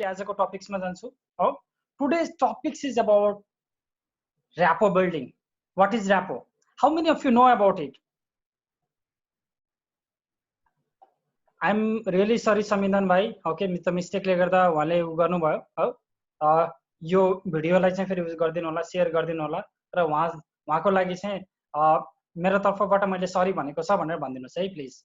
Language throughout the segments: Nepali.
डाइरेक्टली आजको टपिक्समा जान्छु हो today's topics is about rapport building what is rapport how many of you know about it I am really sorry Sambidhan भाइ ओके त मिस्टेकले गर्दा उहाँले उ गर्नुभयो हो यो भिडियोलाई चाहिँ फेरि गरिदिनु होला सेयर गरिदिनु होला र उहाँको लागि चाहिँ मेरो तर्फबाट मैले सरी भनेको छ भनेर भनिदिनुस् है please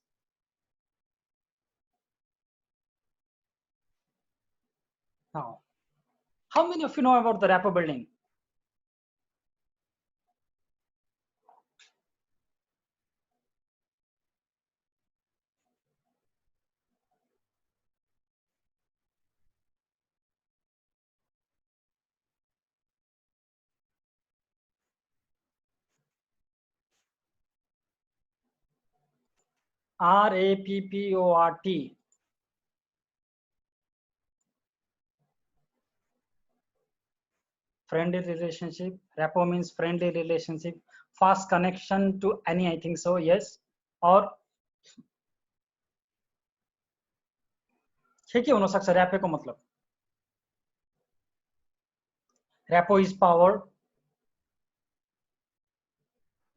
How many of you know about the Rappo building? RAPPORT. Friendly relationship. Rappo means friendly relationship. Fast connection to any, I think so, yes. Or के हुन सक्छ र्यापोको मतलब र्यापो इज पावर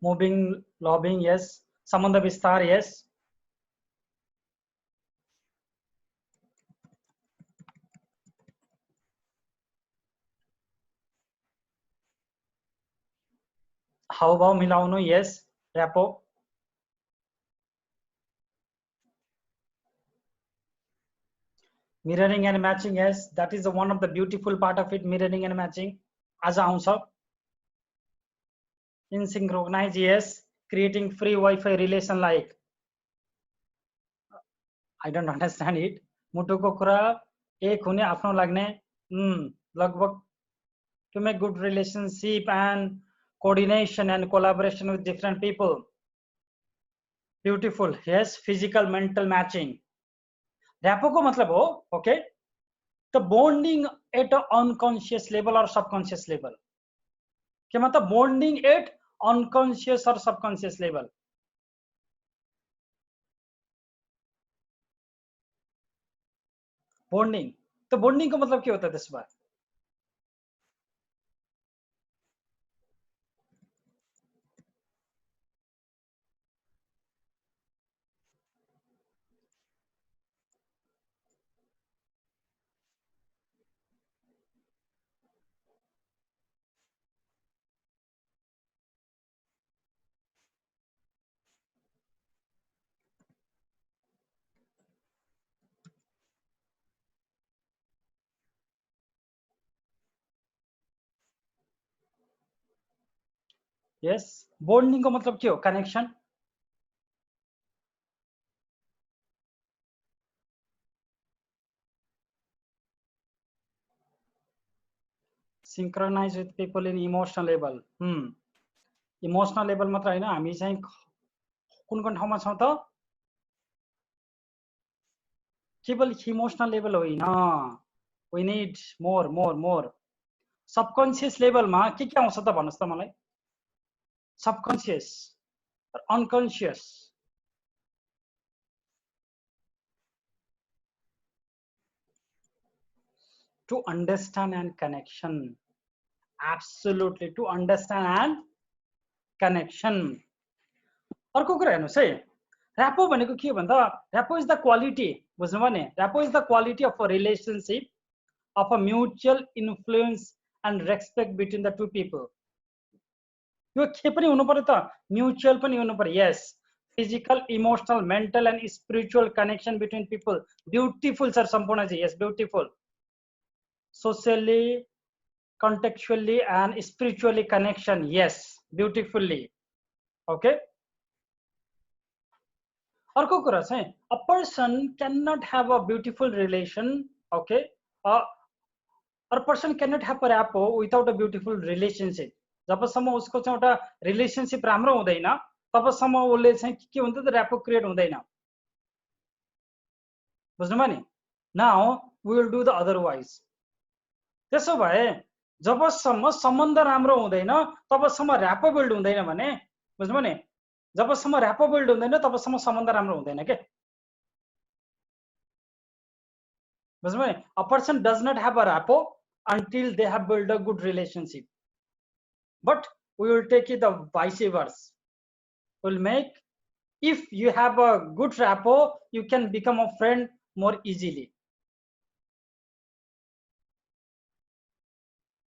मुभिङ लभिङ यस सम्बन्ध विस्तार यस हाउभाव मिलाउनु यस र्यापो mirroring and matching yes that is the one of the beautiful part of it mirroring and matching आज आउँछ in synchronize yes creating free Wi-Fi relation like I don't understand it मुटुको कुरा एक हुने आफ्नो लाग्ने लगभग to make good relationship and coordination and collaboration with different people beautiful yes physical mental matching र्यापो को मतलब हो okay the bonding at a unconscious level or subconscious level के मतलब bonding at unconscious or subconscious level bonding तो bonding का मतलब क्या होता है त्यसो भए यस बॉन्डिंग को मतलब क्या हो connection synchronize with people in emotional level emotional level मात्र हैन हामी चाहिँ कुन कुन ठाउँमा छौं त केवल इमोशनल लेभल होइन we need more more more subconscious लेभलमा के आउँछ त भन्नुस् त मलाई सबकन्शियस अनकन्शियस to understand and connection absolutely to understand and connection अर्को कुरा हेर्नुस् है र्यापो भनेको के भन्दा र्यापो इज द क्वालिटी बुझ्नु भने rapport is the quality of a relationship of a mutual influence and respect between the two people यो के पनि हुनु पर्यो त म्युचुअल पनि हुनु पर्यो yes physical emotional mental and spiritual connection between people beautiful sir Sampurna ji yes beautiful socially contextually and spiritually connection yes beautifully okay अर्को कुरा चाहिँ a person cannot have a beautiful relation okay a person cannot have a rapport without a beautiful relationship जबसम्म उसको चाहिँ एउटा रिलेशनशिप राम्रो हुँदैन तबसम्म उसले चाहिँ के हुन्छ त र्यापो क्रिएट हुँदैन बुझ्नुभयो नि now we will do the otherwise त्यसो भए जबसम्म सम्बन्ध राम्रो हुँदैन तबसम्म र्यापो बिल्ड हुँदैन भने बुझ्नुभयो नि जबसम्म र्यापो बिल्ड हुँदैन तबसम्म सम्बन्ध राम्रो हुँदैन के बुझ्नु भयो? A person does not have a rapport until they have built a good relationship. But we will take it the vice versa. We'll make, if you have a good rapport, you can become a friend more easily.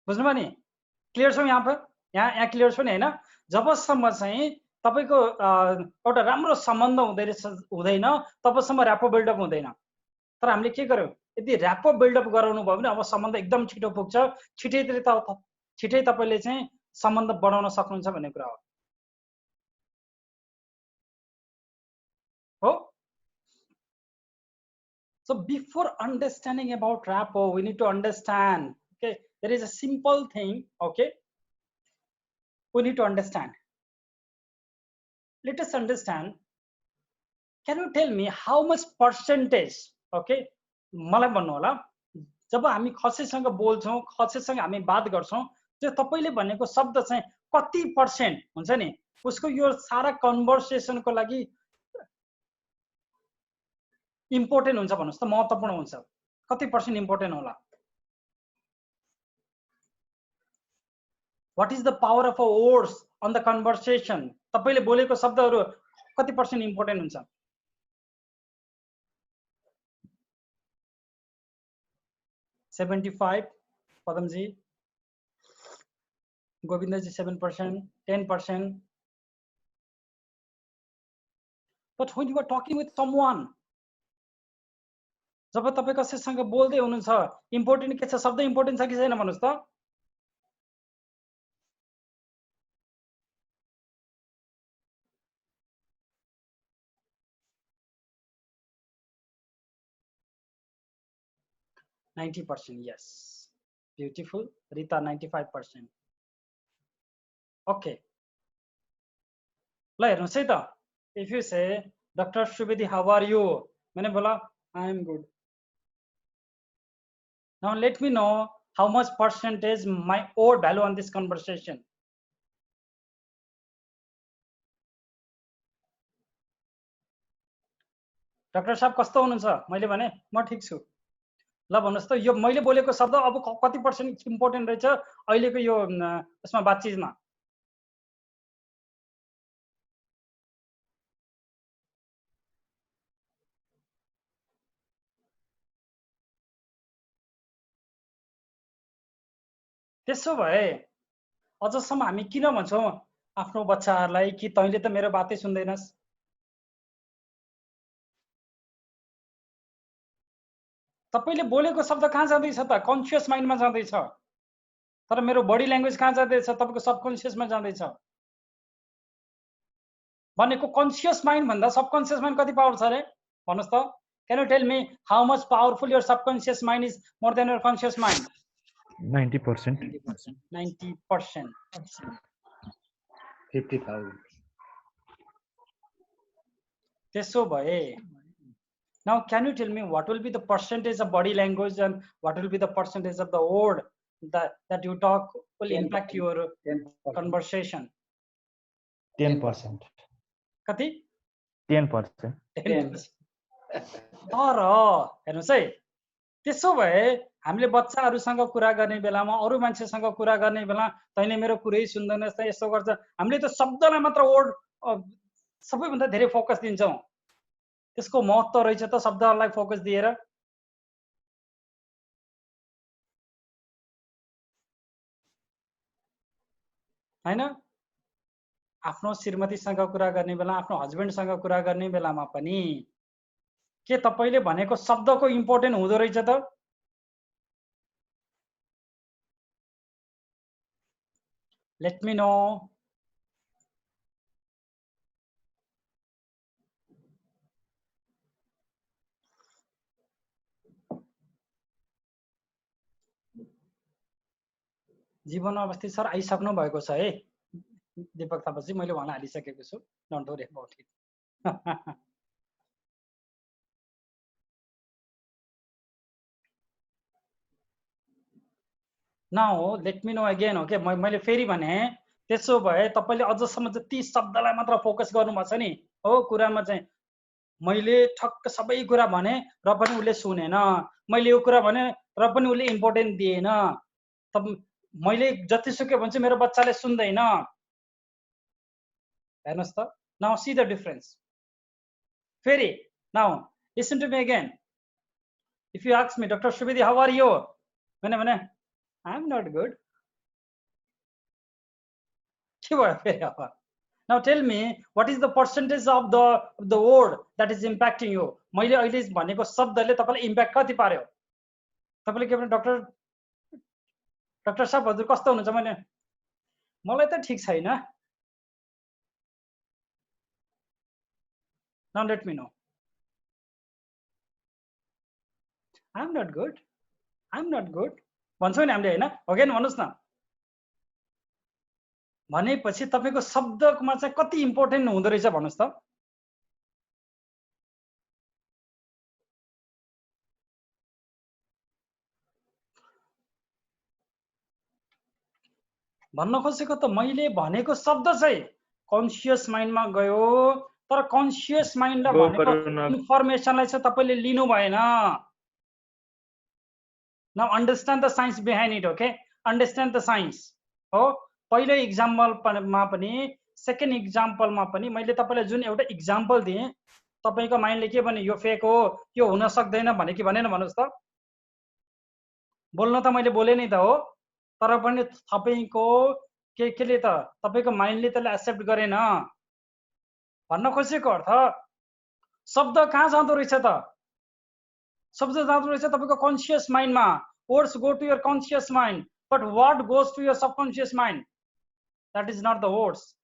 बुझ्नु भयो नि? क्लियर छ यहाँ पर? यहाँ क्लियर छ नि हैन? जबसम्म चाहिँ तपाईको एउटा राम्रो सम्बन्ध हुँदैन तबसम्म र्यापो बिल्डअप हुँदैन। तर हामीले के गर्यौं? यदि र्यापो बिल्डअप गराउनु भयो भने अब सम्बन्ध एकदम छिटो पुग्छ, छिटै तपाईले चाहिँ सम्बन्ध बढाउन सक्नुहुन्छ भन्ने कुरा हो। हो? So before understanding about rapport, we need to understand, okay, there is a simple thing, okay, we need to understand. Let us understand. Can you tell me how much percentage, okay, मलाई भन्नु होला, जब हामी खसेसँग बोल्छौं, खसेसँग हामी बात गर्छौं, त्यो तपाईले भनेको शब्द चाहिँ कति पर्सेन्ट हुन्छ नि उसको यो सारा कन्भर्सेसनको लागि इम्पोर्टेन्ट हुन्छ भन्नुस् त, महत्त्वपूर्ण हुन्छ, कति पर्सेन्ट इम्पोर्टेन्ट होला? What is the power of a words on the conversation? तपाईले बोलेको शब्दहरु कति पर्सेन्ट इम्पोर्टेन्ट हुन्छ? 75, Padamji, Govindaji 7%, 10%. But when you are talking with someone, जब तपाई कसैसँग बोल्दै हुनुहुन्छ, इम्पोर्टेन्ट के छ? शब्द इम्पोर्टेन्ट छ कि छैन भन्नुस् त? %90%, yes. Beautiful. Rita, 95%. Okay. ल हेर्नुस् है त, if you say, Dr. Shubedi, how are you? मैंने बोला, I am good. Now let me know how much percentage my word value on this conversation. Doctor साहब कस्तो हुनुहुन्छ? मैले भने म ठीक छु। ल भन्नुस् त यो मैले बोलेको शब्द अब कति पर्सेन्ट इम्पोर्टेन्ट रहेछ अहिलेको यो यसमा बातचितमा? त्यसो भए अझसम्म हामी किन भन्छौं आफ्नो बच्चाहरुलाई कि तैले त मेरो बातै सुन्दैनस्? तपाईले बोलेको शब्द कहाँ जाँदैछ त? कन्सियस माइन्डमा जाँदैछ। तर मेरो बडी ल्याङ्ग्वेज कहाँ जाँदैछ? तपाईको सबकन्सियसमा जाँदैछ। भनेको कन्सियस माइन्ड भन्दा सबकन्सियस माइन्ड कति पावर छ रे? भन्नुस् त? Can you tell me how much powerful your subconscious mind is more than your conscious mind? 90%. 90%. 50,000. त्यसो भए, now can you tell me what will be the percentage of body language and what will be the percentage of the word that you talk will impact your 10%. conversation? 10%. कति? 10%. 10%. तर हेर्नुस् है, त्यसो भए हामीले बच्चाहरुसँग कुरा गर्ने बेलामा, अरु मान्छेसँग कुरा गर्ने बेला तैले मेरो कुरै सुन्दैनस् त, यस्तो गर्छ, हामीले त शब्दलाई मात्र वर्ड सबैभन्दा धेरै फोकस दिन्छौं। त्यसको महत्त्व रहेछ त शब्दहरुलाई फोकस दिएर? हैन? आफ्नो श्रीमतीसँग कुरा गर्ने बेला, आफ्नो हस्बन्डसँग कुरा गर्ने बेलामा पनि के तपाईले भनेको शब्दको इम्पोर्टेन्ट हुँदो रहेछ त? Let me know. जीवन अवस्थी सर आइसक्नु भएको छ है दीपक थापाजी, मैले भन्न हालिसकेको छु, don't worry about it. Now let me know again, okay, मैले फेरि भने त्यसो भए तपाईले अझसम्म जति शब्दलाई मात्र फोकस गर्नुभएको छ नि हो कुरामा चाहिँ, मैले ठक्क सबै कुरा भने र पनि उले सुनेन, मैले यो कुरा भने र पनि उसले इम्पोर्टेन्ट दिएन, तब मैले जतिसुकै भन्छु मेरो बच्चाले सुन्दैन। हेर्नुहोस् त, नाउ सी द डिफरेन्स। फेरि now listen to me again. If you ask me doctor Subedi how are you, भने आई एम नॉट गुड, के भयो फेरि अब? Now tell me what is the percentage of the word that is impacting you? मैले अहिले भनेको शब्दले तपाईलाई इम्प्याक्ट कति पार्यो? तपाईले के भने डाक्टर साहब हजुर कस्तो हुनुहुन्छ? मैले मलाई त ठीक छैन। Now let me know. I'm not good. I'm not good. भन्छौ नि हामीले हैन? अगेन भन्नुस् न। भनेपछि तपाईको शब्दमा चाहिँ कति इम्पोर्टेन्ट हुँदो रहेछ भन्नुस् त। भन्न खोजेको त मैले भनेको शब्द चाहिँ कन्सियस माइन्डमा गयो, तर कन्सियस माइन्डले भनेको इन्फर्मेसनलाई चाहिँ तपाईले लिनु भएन। Now understand the science behind it, okay? Understand the science हो। पहिलो एक्जाम्पलमा पनि सेकेन्ड एक्जाम्पलमा पनि मैले तपाईलाई जुन एउटा एक्जाम्पल दिएँ, तपाईको माइन्डले के भने यो फेक हो, यो हुन सक्दैन भने कि भनेन भन्नुस् त? बोल्न त मैले बोले नै त हो, तर पनि तपाईको केले त तपाईको माइन्डले त्यसलाई एक्सेप्ट गरेन। भन्न खोजेको अर्थ शब्द कहाँ जाँदो रहेछ त? शब्द जाँदो रहेछ तपाईको कन्सियस माइन्डमा। Words go to your conscious mind, but what goes to your subconscious mind? That is not the words.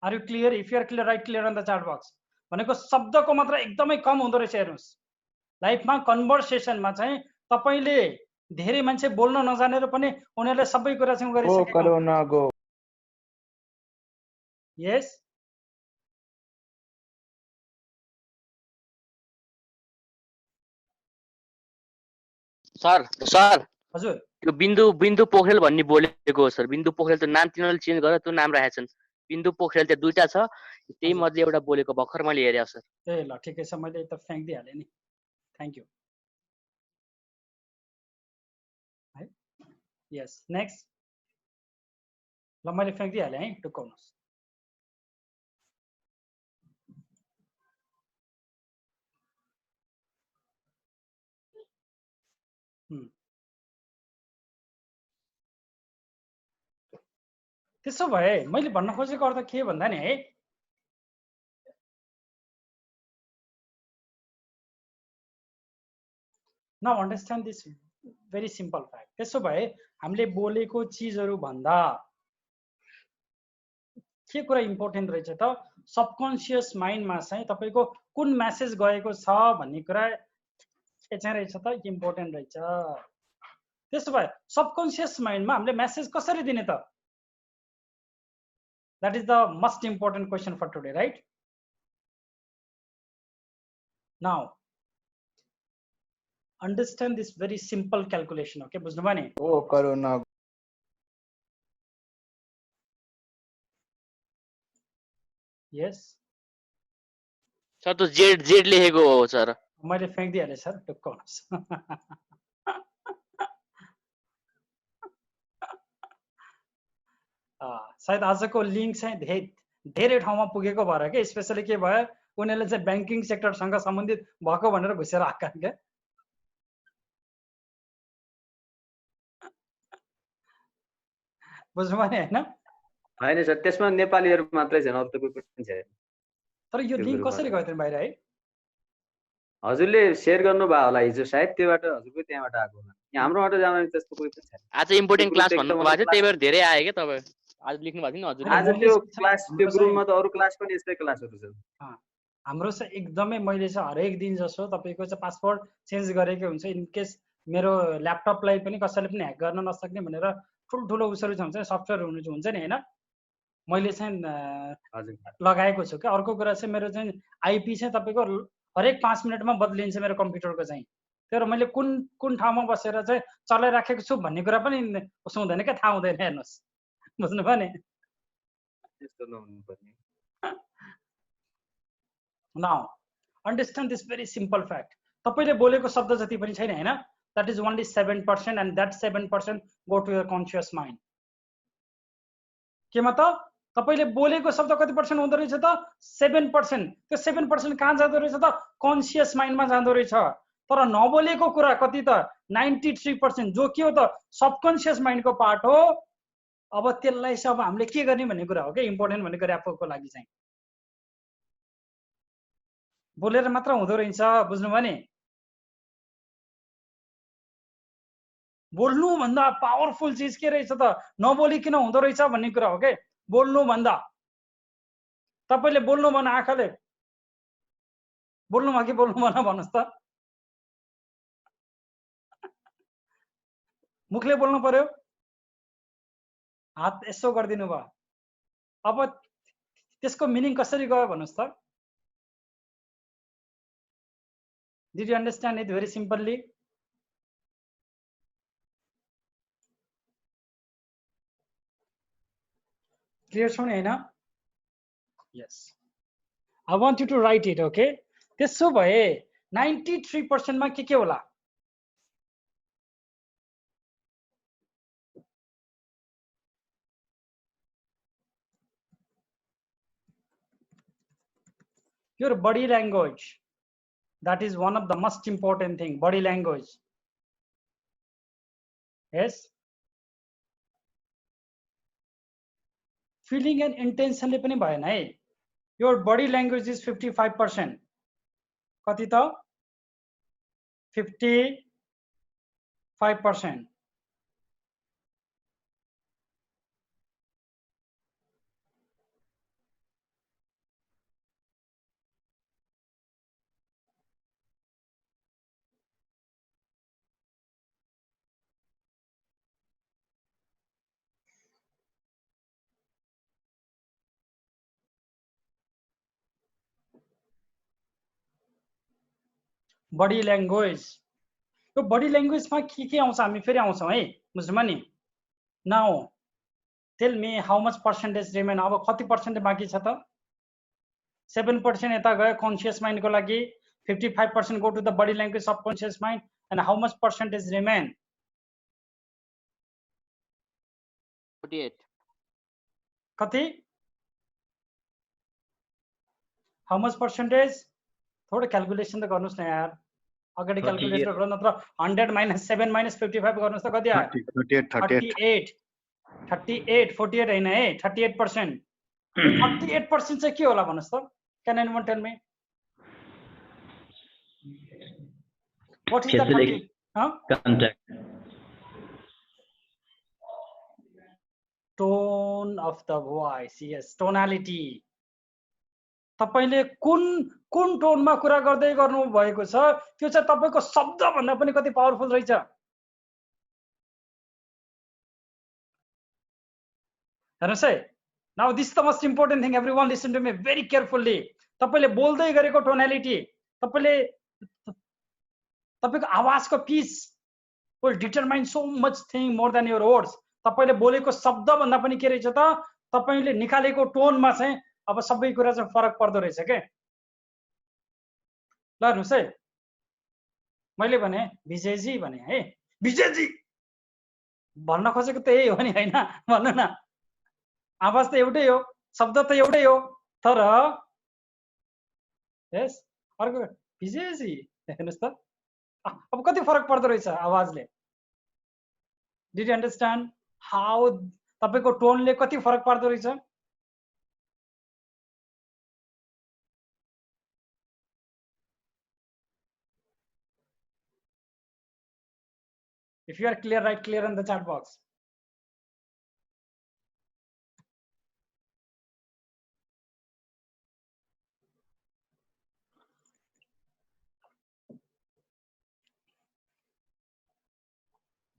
Are you clear? If you are clear, write clear on the chat box. भनेको शब्दको मात्रा एकदमै कम हुँदो रहेछ। हेर्नुस्, लाइफमा कन्भर्सेसनमा चाहिँ तपाईले धेरै मान्छे बोल्न नजानेर पनि उनीहरुले सबै कुरा चाहिँ गरिसकेको। यस सर सर हजुर, त्यो बिन्दु पोखरेल भन्ने बोलेको हो सर। बिन्दु पोखरेल त नाम तिनीहरूले चेन्ज गरेर त्यो नाम राखेछन्। बिन्दु पोखरेल त्यहाँ दुईटा छ, त्यही मध्ये एउटा बोलेको भर्खर मैले हेरे सर। ए ल ठिकै छ, मैले त फ्याँक्दिहालेँ नि। Thank you. है यस नेक्स्ट। ल मैले फ्याँक्दिहालेँ है, टुक्काउनुस्। त्यसो भए मैले भन्न खोजेको अर्थ के भन्दा नि है, now understand this very simple fact. त्यसो भए हामीले बोलेको चिजहरु भन्दा के कुरा इम्पोर्टेन्ट रहेछ त? सबकन्सियस माइन्डमा चाहिँ तपाईको कुन मेसेज गएको छ भन्ने कुरा के चाहिँ रहेछ त? इम्पोर्टेन्ट रहेछ। त्यसो भए सबकन्सियस माइन्डमा हामीले मेसेज कसरी दिने त? That is the most important question for today, right? Now, understand this very simple calculation, okay? बुझ्नु भयो नि? ओ करुणा। Yes. सर तो जेड लेखेको हो सर। मैले फ्याँक्दिहालेँ सर, टुक्काउनुस्। सायद आजको लिंक चाहिँ धेरै ठाउँमा पुगेको भएर के, स्पेशली के भयो उनीहरूले चाहिँ बैंकिङ सेक्टरसँग सम्बन्धित भएको भनेर घुसेर आएका के। बुझ्नु भयो नि हैन? हैन सर, त्यसमा नेपालीहरु मात्रै छन्, अरु त कोही पनि छैन। तर यो लिंक कसरी गयो त बाहिर है? हजुरले शेयर गर्नु भयो होला हिजो सायद, त्योबाट हजुरको त्यहाँबाट आएको होला। यहाँ हाम्रोबाट जाने त्यस्तो कोही पनि छैन। आज इम्पोर्टेन्ट क्लास भन्नु भएको थियो, त्यही भएर धेरै आए के तपाईँ आज लेख्नु भएको थियो नि हजुरले। आज त्यो क्लास त्यो ग्रुपमा त अरु क्लास पनि यस्तै क्लासहरु छन्। हाम्रो चाहिँ एकदमै मैले चाहिँ हरेक दिन जसो तपाईको चाहिँ पासवर्ड चेन्ज गरेकै हुन्छ। इन केस मेरो ल्यापटपलाई पनि कसैले पनि ह्याक गर्न नसक्ने भनेर ठुलठुलो उसहरु हुन्छ सफ्टवेयर हुन्छ नि हैन, मैले चाहिँ लगाएको छु के। अर्को कुरा चाहिँ मेरो चाहिँ आइपी चाहिँ तपाईको हरेक 5 मिनेटमा बदलिन्छ मेरो कम्प्युटरको चाहिँ। तर मैले कुन ठाउँमा बसेर चाहिँ चलाइराखेको छु भन्ने कुरा पनि उसो हुँदैन के, थाहा हुँदैन। हेर्नुस्, बुझ्नु भयो नि? त्यस्तो नहुनु पर्ने। Now understand this very simple fact, तपाईँले बोलेको शब्द जति पनि छैन हैन, that is only 7% and that 7% go to your conscious mind. केमा त तपाईले बोलेको शब्द कति पर्सेन्ट हुँदो रहेछ त 7%, त्यो 7% कहाँ जाँदो रहेछ त कन्सियस माइन्डमा जाँदो रहेछ। तर नबोलेको कुरा कति त 93%, जो के हो त सबकन्सियस माइन्डको पार्ट हो। अब त्यसलाई चाहिँ अब हामीले के गर्ने भन्ने कुरा हो के इम्पोर्टेन्ट भनेको र्यापोको लागि चाहिँ। बोलेर मात्र हुँदो रहेछ, बुझ्नुभयो नि? बोल्नु भन्दा पावरफुल चीज के रहेछ त नबोलिकन हुँदो रहेछ भन्ने कुरा हो के। बोल्नु भन्दा तपाईले बोल्नु भन, आँखाले बोल्नु कि बोल्नु भन भन्नुस् त, मुखले बोल्नु पर्यो, हात यसो गरिदिनु भयो। अब त्यसको मिनिङ कसरी गयो भन्नुस् त? Did you understand it very simply? Clear छ नि हैन? Yes, I want you to write it. Okay, त्यसो भए 93% मा के होला? Your body language, that is one of the most important thing. Body language, yes, feeling and intention ले पनि भएन है। Your body language is 55%. कति त 55%। बडी ल्याङ्ग्वेज, यो बडी ल्याङ्ग्वेजमा के आउँछ हामी फेरि आउँछौँ है, बुझ्नुभयो नि? Now tell me how much percentage remain. अब कति पर्सेन्ट बाँकी छ त? 7% यता गयो कन्सियस माइन्डको लागि, 55% go to the body language subconscious mind, and how much percentage remain? 48। कति? How much percentage? थोडा क्याल्कुलेसन त गर्नुस् न यार, अगाडि क्याल्कुलेटर गर्नु, नत्र 100 - 7 - 55 गर्नुस् त कति आयो? 38। 48 48 हैन है, 38%। 38% चाहिँ के होला भन्नुस् त? Can anyone tell me? What is that 30? Contact. Tone of the voice, yes, tonality. तपाईले कुन टोनमा कुरा गर्दै गर्नु भएको छ, त्यो चाहिँ तपाईको शब्द भन्दा पनि कति पावरफुल रहेछ। हेर्नुस् है, now this the most important thing, everyone listen to me very carefully. तपाईले बोल्दै गरेको टोनालिटी, तपाईको आवाजको pitch will determine so much thing more than your words. तपाईले बोलेको शब्द भन्दा पनि के रहेछ त तपाईले निकालेको टोनमा चाहिँ अब सबै कुरा चाहिँ फरक पर्दो रहेछ के। ल हेर्नुस् है, मैले भने विजयजी भने है, विजयजी भन्न खोजेको त यही हो नि हैन? भन्नु न, आवाज त एउटै हो, शब्द त एउटै हो, तर यस अर्को विजयजी हेर्नुस् त अब कति फरक पर्दो रहेछ आवाजले। डिड यु अन्डरस्ट्यान्ड हाउ तपाईको टोनले कति फरक पार्दो रहेछ? If you are clear, write clear in the chat box.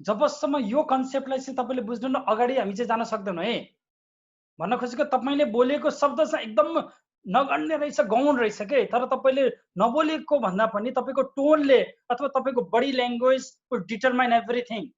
जबसम्म यो कन्सेप्टलाई चाहिँ तपाईले बुझ्नु न अगाडि हामी चाहिँ जान सक्दैनौँ है। भन्न खोजेको तपाईले बोलेको शब्द चाहिँ एकदम नगण्य रहेछ, गौण रहेछ के, तर तपाईले नबोलेको भन्दा पनि तपाईको टोनले अथवा तपाईको body language will determine everything.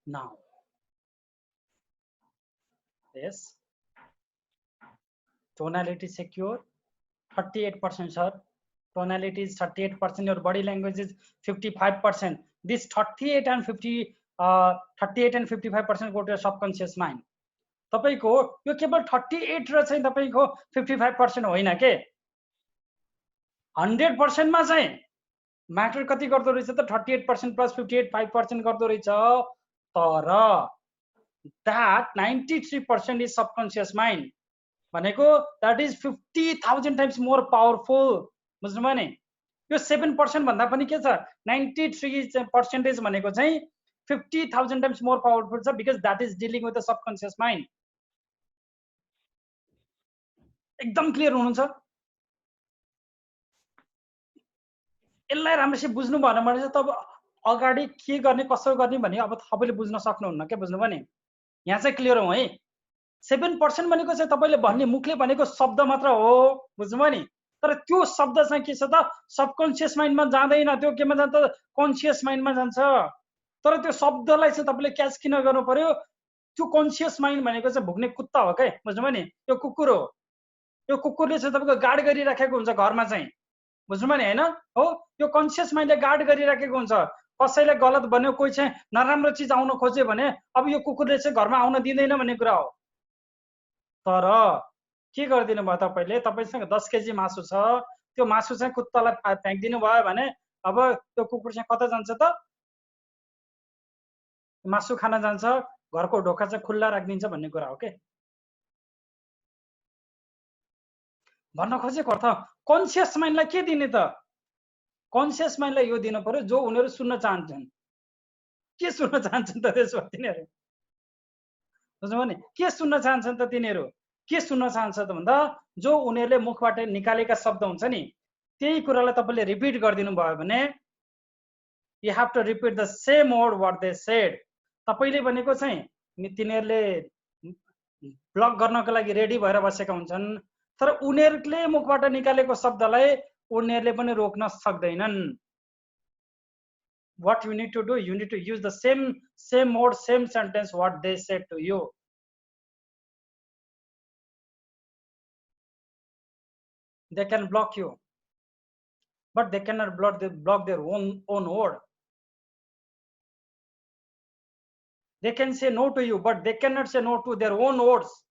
Now, yes, tonality secure, 38%, sir. Tonality is 38%. Your body language is 55%. This 38 and 55% go to your subconscious mind. तपाईको यो केवल 38 र चाहिँ तपाईको 55% होइन के 100% मा चाहिँ म्याटर कति गर्दो रहेछ त 38% प्लस 58% गर्दो रहेछ तर that 93% is subconscious mind भनेको that is 50,000 times more powerful बुझ्नुभयो नि यो 7% भन्दा पनि के छ 93% भनेको चाहिँ 50,000 times more powerful छ because that is dealing with the subconscious mind एकदम क्लियर हुनुहुन्छ यसलाई राम्ररी बुझ्नु भएन भने चाहिँ तब अगाडि के गर्ने कसो गर्ने भन्ने अब तपाईले बुझ्न सक्नुहुन्न के बुझ्नुभयो नि यहाँ चाहिँ क्लियर हो है 7% भनेको चाहिँ तपाईले भन्ने मुखले भनेको शब्द मात्र हो बुझ्नुभयो नि तर त्यो शब्द चाहिँ के छ त सबकन्सियस माइन्डमा जाँदैन त्यो केमा जान्छ कन्सियस माइन्डमा जान्छ तर त्यो शब्दलाई चाहिँ तपाईले क्याच किन गर्नु पर्यो त्यो कन्सियस माइन्ड भनेको चाहिँ भुक्ने कुत्ता हो के बुझ्नुभयो नि यो कुकुर हो यो कुकुरले चाहिँ तपाईको गार्ड गरिराखेको हुन्छ घरमा चाहिँ बुझ्नुभयो नि हैन हो यो कन्सियस माइन्डले गार्ड गरिराखेको हुन्छ कसैले गलत भन्यो कोही चाहिँ नराम्रो चीज आउन खोज्यो भने अब यो कुकुरले चाहिँ घरमा आउन दिदैन भन्ने कुरा हो तर के गर्दिनु भयो तपाईले तपाईसँग 10 केजी मासु छ त्यो मासु चाहिँ कुत्तालाई फ्याँक्दिनु भयो भने अब त्यो कुकुर चाहिँ कता जान्छ त मासु खान जान्छ घरको ढोका चाहिँ खुल्ला राख्दिन्छ भन्ने कुरा हो के भन्न खोजेको अर्थ कन्सियस माइन्डलाई के दिने त कन्सियस माइन्डलाई यो दिनु पर्यो जो उनीहरु सुन्न चाहन्छन् के सुन्न चाहन्छन् त त्यसो तिनीहरु बुझ्नुभयो नि के सुन्न चाहन्छन् त तिनीहरु के सुन्न चाहन्छ त भन्दा जो उनीहरुले मुखबाट निकालेका शब्द हुन्छ नि त्यही कुरालाई तपाईले रिपिट गर्दिनु भयो भने you have to repeat the same word what they said तपाईले भनेको चाहिँ तिनीहरुले ब्लक गर्नको लागि रेडी भएर बसेका हुन्छन् तर उनीहरुले मुखबाट निकालेको शब्दलाई उनीहरुले पनि रोक्न सक्दैनन् what you need to do you need to use the same word same sentence what they said to you they can block you but they cannot block their own word they can say no to you but they cannot say no to their own words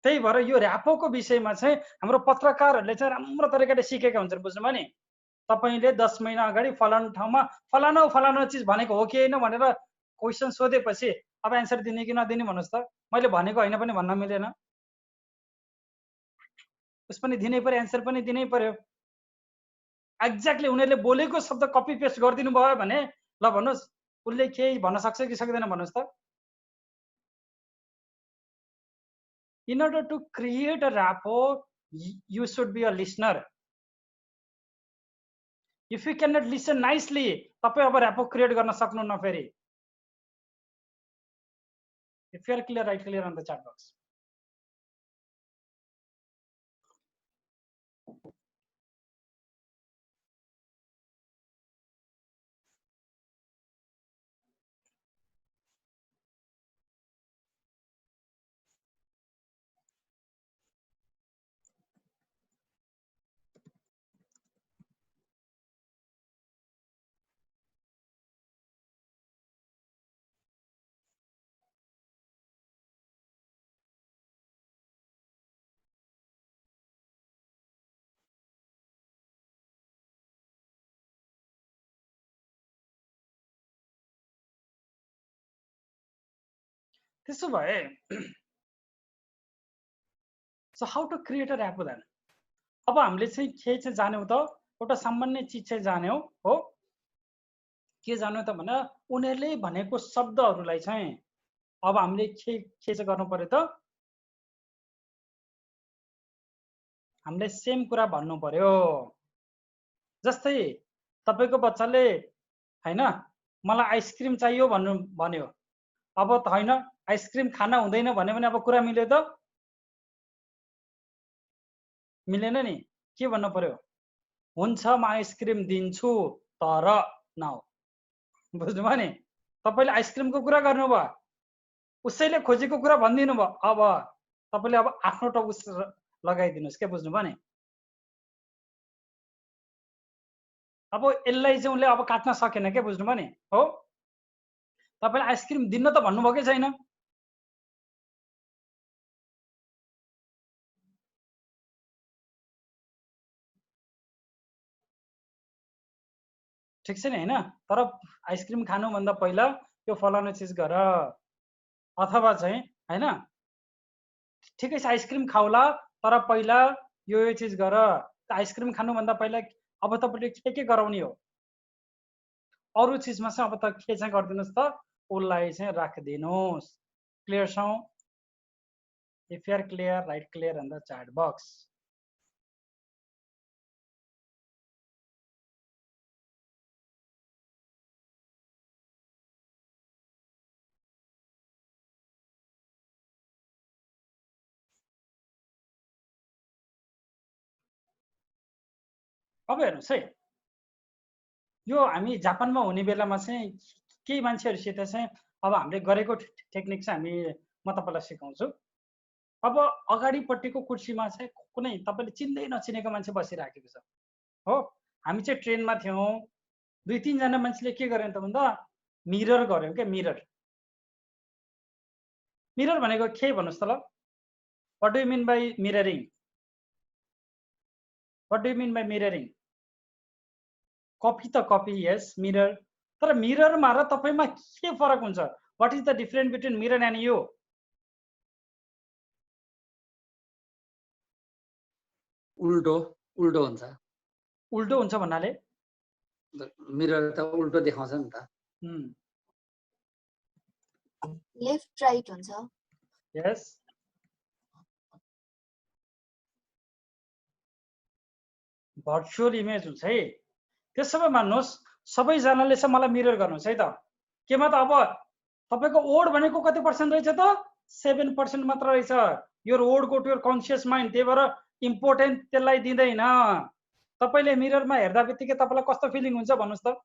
त्यही भएर यो र्यापोको विषयमा चाहिँ हाम्रो पत्रकारहरूले चाहिँ राम्रो तरिकाले सिकेका हुन्छन् बुझ्नुभयो नि तपाईले 10 महिना अगाडि फलानु ठाउँमा फलानो चीज भनेको हो कि हैन भनेर क्वेशन सोधेपछि अब आन्सर दिने कि नदिने भन्नुस् त मैले भनेको हैन पनि भन्न मिलेन उस पनि दिनै पर्यो आन्सर पनि दिनै पर्यो एक्ज्याक्टली उनीहरुले बोलेको शब्द कपी पेस्ट गर्दिनु भयो भने ल भन्नुस् उले के भन्न सक्छ कि सक्दैन भन्नुस् त in order to create a rapport you should be a listener if you cannot listen nicely तपाई अब rapport create गर्न सक्नुहुन्न फेरि if you are clear write clear on the chat box त्यसो भए so how to create a rapport then अब हामीले चाहिँ के चाहिँ जान्यौ त एउटा सामान्य चीज चाहिँ जान्यौ हो के जान्यौ त भने उनीहरुले भनेको शब्दहरुलाई चाहिँ अब हामीले के चाहिँ गर्नु पर्यो त हामीले सेम कुरा भन्नु पर्यो जस्तै तपाईको बच्चाले हैन मलाई आइसक्रिम चाहियो भन्यो अब त हैन आइसक्रिम खाना हुँदैन भन्यो भने अब कुरा मिल्यो त मिलेन नि के भन्नु पर्यो हुन्छ म आइसक्रिम दिन्छु तर नाउ बुझ्नुभयो नि? तपाईले आइसक्रिमको कुरा गर्नुभयो, उसैले खोजेको कुरा भनिदिनु भयो। अब तपाईले अब आफ्नो टक लगाइदिनुहोस् के, बुझ्नुभयो नि? अब यसलाई चाहिँ उनले अब काट्न सकेन के, बुझ्नुभयो नि? हो, तपाईले आइसक्रिम दिन त भन्नुभयो कि छैन? ठिक छ नि हैन? तर आइसक्रिम खानुभन्दा पहिला यो फलानु चिज गर, अथवा चाहिँ हैन ठिकै छ आइसक्रिम खाउला तर पहिला यो चिज गर। आइसक्रिम खानुभन्दा पहिला अब तपाईले के गराउने हो? अरु चिजमा चाहिँ अब त के चाहिँ गर्दिनुस् त, उसलाई चाहिँ राखिदिनुस्। क्लियर छौं? If you are clear, right clear in the chat box. अब हेर्नुस् है, यो हामी जापानमा हुने बेलामा चाहिँ केही मान्छेहरुसित चाहिँ अब हामीले गरेको टेक्निक चाहिँ म तपाईलाई सिकाउँछु। अब अगाडिपट्टिको कुर्सीमा चाहिँ कुनै तपाईले चिन्दै नचिनेको मान्छे बसिराखेको छ हो। हामी चाहिँ ट्रेनमा थियौं, 2-3 जना मान्छेले के गर्यो त भन्दा मिरर गर्यो के, मिरर। मिरर भनेको के भन्नुस् त ल? What do you mean by mirroring? What do you mean by mirroring? Copy त कपी, यस मिरर। तर मिररमा र तपाईमा के फरक हुन्छ? What is the difference between mirror and you? उल्टो उल्टो हुन्छ। उल्टो हुन्छ भन्नाले मिरर त उल्टो देखाउँछ नि त। लेफ्ट राइट हुन्छ। यस, भर्चुअल इमेज हुन्छ है। त्यसो भए मान्नुहोस् सबैजनाले चाहिँ मलाई मिरर गर्नुहोस् है त। केमा त अब तपाईको ओड भनेको कति पर्सेन्ट रहेछ त? 7% मात्र रहेछ। यो ओड go to your conscious mind, त्यही भएर इम्पोर्टेन्ट त्यसलाई दिँदैन। तपाईले मिररमा हेर्दा बित्तिकै तपाईलाई कस्तो फिलिङ हुन्छ भन्नुस् त?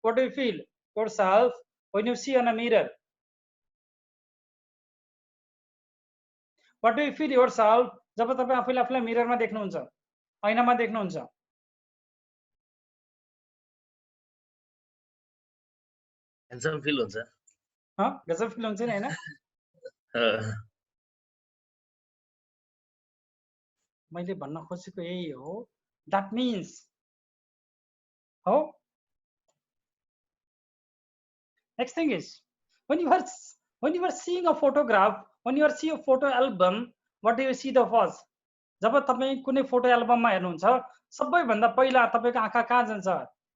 What do you feel yourself when you see on a mirror? What do you feel yourself जब तपाई आफूलाई मिररमा देख्नुहुन्छ, ऐनामा देख्नुहुन्छ? ह्यान्डसम फिल हुन्छ। गजब फिल हुन्छ नि हैन? मैले भन्न खोजेको यही हो। That means हो। Next thing is when you are seeing a photograph, when you are see a photo album, what do you see the first? जब तपाई कुनै फोटो एल्बममा हेर्नुहुन्छ सबैभन्दा पहिला तपाईको आँखा कहाँ जान्छ?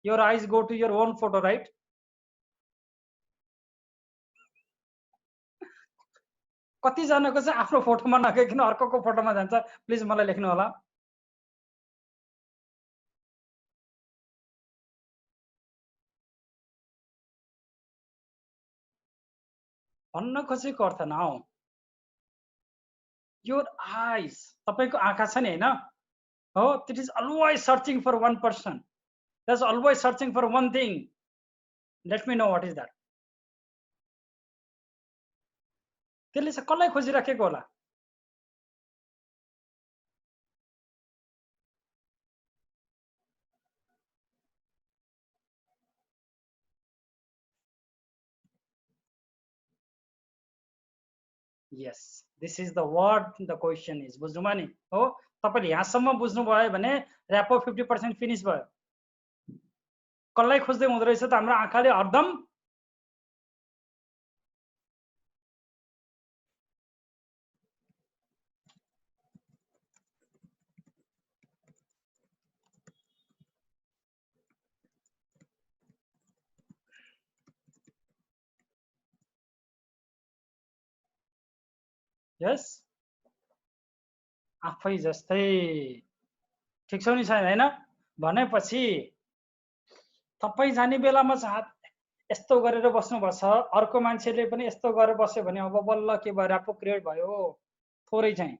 Your eyes go to your own photo, right? कति जनाको चाहिँ आफ्नो फोटोमा नगइकन अर्कोको फोटोमा जान्छ? प्लिज मलाई लेख्नु होला। भन्न खोजेको अर्थ न हो। Your eyes, तपाईको आँखा छ नि हैन हो, it is always searching for one person. That's always searching for one thing. Let me know what is that. त्यसले चाहिँ कसलाई खोजिराखेको होला? Yes, this is the what the question is. बुझ्नुभयो नि हो? तपाईले यहाँसम्म बुझ्नु भयो भने र्यापो 50% फिनिश भयो। कसलाई खोज्दै हुँदो रहेछ त हाम्रो आँखाले हरदम? यस, आफै जस्तै। ठिक छ नि छैन हैन? भनेपछि तपाई जाने बेलामा चाहिँ यस्तो गरेर बस्नुपर्छ, अर्को मान्छेले पनि यस्तो गरेर बस्यो भने अब बल्ल के भयो? र्यापो क्रिएट भयो थोरै चाहिँ।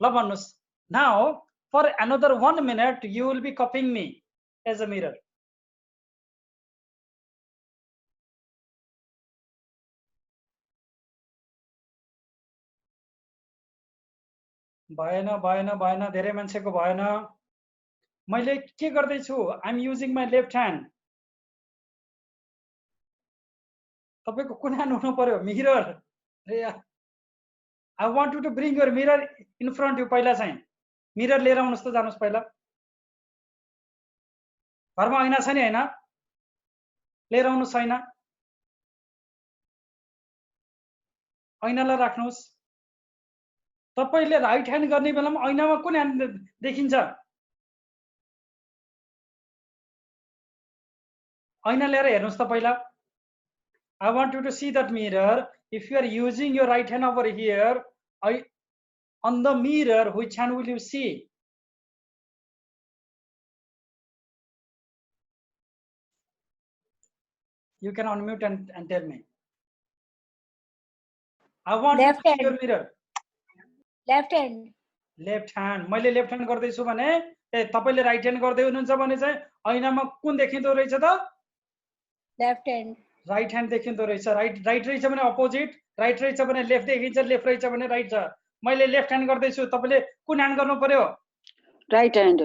ल भन्नुस्, now for another 1 minute you will be copying me as a mirror. भएन भएन भएन धेरै मान्छेको भएन मैले के गर्दै छु I am using my left hand तपाईको कुन ह्यान्ड हुनु पर्यो mirror I want you to bring your mirror in front you पहिला चाहिँ मिरर लिएर आउनुहोस् त जानुहोस् पहिला घरमा ऐना छ नि हैन लिएर आउनुहोस् ऐना ऐनालाई राख्नुहोस् तपाईले राइट ह्यान्ड गर्ने बेलामा ऐनामा कुन ह्यान्ड देखिन्छ ऐना लिएर हेर्नुहोस् त पहिला I want you to see that mirror. If you are using your right hand over here, on the mirror, which hand will you see? You can unmute and tell me. I want Left you to see hand. your mirror. Left hand. Left hand. मैले लेफ्ट ह्यान्ड गर्दैछु भने ए तपाईले राइट ह्यान्ड गर्दै हुनुहुन्छ भने चाहिँ ऐनामा कुन देखिँदो रहेछ त Left hand. राइट ह्यान्ड देखिँदो रहेछ राइट रहेछ भने अपोजिट राइट रहेछ भने लेफ्ट देखिन्छ लेफ्ट रहेछ भने राइट छ मैले लेफ्ट ह्यान्ड गर्दैछु तपाईले कुन ह्यान्ड गर्नु पर्यो राइट ह्यान्ड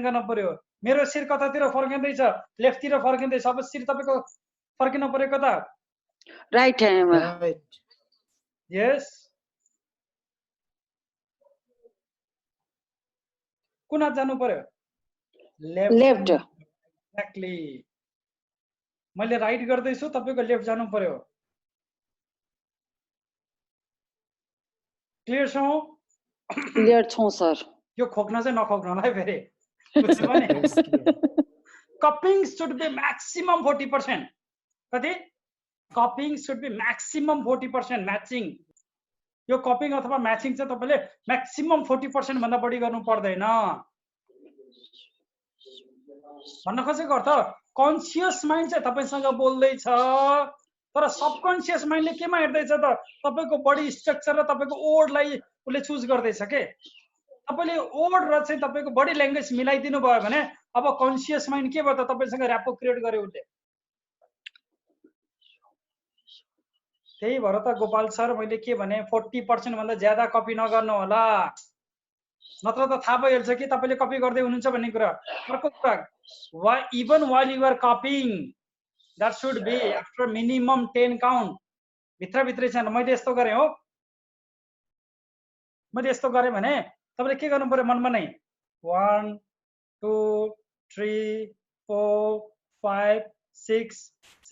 गर्नु पर्यो मेरो शिर कतातिर फर्किँदैछ लेफ्टतिर फर्किँदैछ अब शिर तपाईको फर्किन पर्यो कता राइट ह्यान्ड यस कुन हात जानु पर्यो लेफ्ट एक्ज्याक्टली मैले राइट गर्दैछु तपाईको लेफ्ट जानु पर्यो क्लियर छौ सर यो खोक्न चाहिँ नखोक्नु होला है फेरि कपिङ शुड बी म्याक्सिमम 40% कति copying should be maximum 40% matching यो कपिङ अथवा म्याचिङ चाहिँ तपाईले म्याक्सिमम 40% भन्दा बढी गर्नु पर्दैन भन्न खोजेको अर्थ कन्सियस माइन्ड चाहिँ तपाईसँग बोल्दैछ तर सबकन्सियस माइन्डले केमा हेर्दैछ त तपाईको बडी स्ट्रक्चर र तपाईको ओडलाई उले चुज गर्दैछ के तपाईले ओड र चाहिँ तपाईको बडी ल्याङ्ग्वेज मिलाइदिनु भयो भने अब कन्सियस माइन्ड के भयो त तपाईसँग र्यापो क्रिएट गर्यो उले त्यही भएर त गोपाल सर मैले के भने 40% भन्दा ज्यादा कपी नगर्नु होला नत्र त थाहा भइहाल्छ कि तपाईले कपी गर्दै हुनुहुन्छ भन्ने कुरा अर्को कुरा even while you are copying that should be after minimum 10 count भित्र भित्रै छैन मैले यस्तो गरे हो मैले यस्तो गरे भने तपाईले के गर्नु पर्यो मनमा नै 1 2 3 4 5 6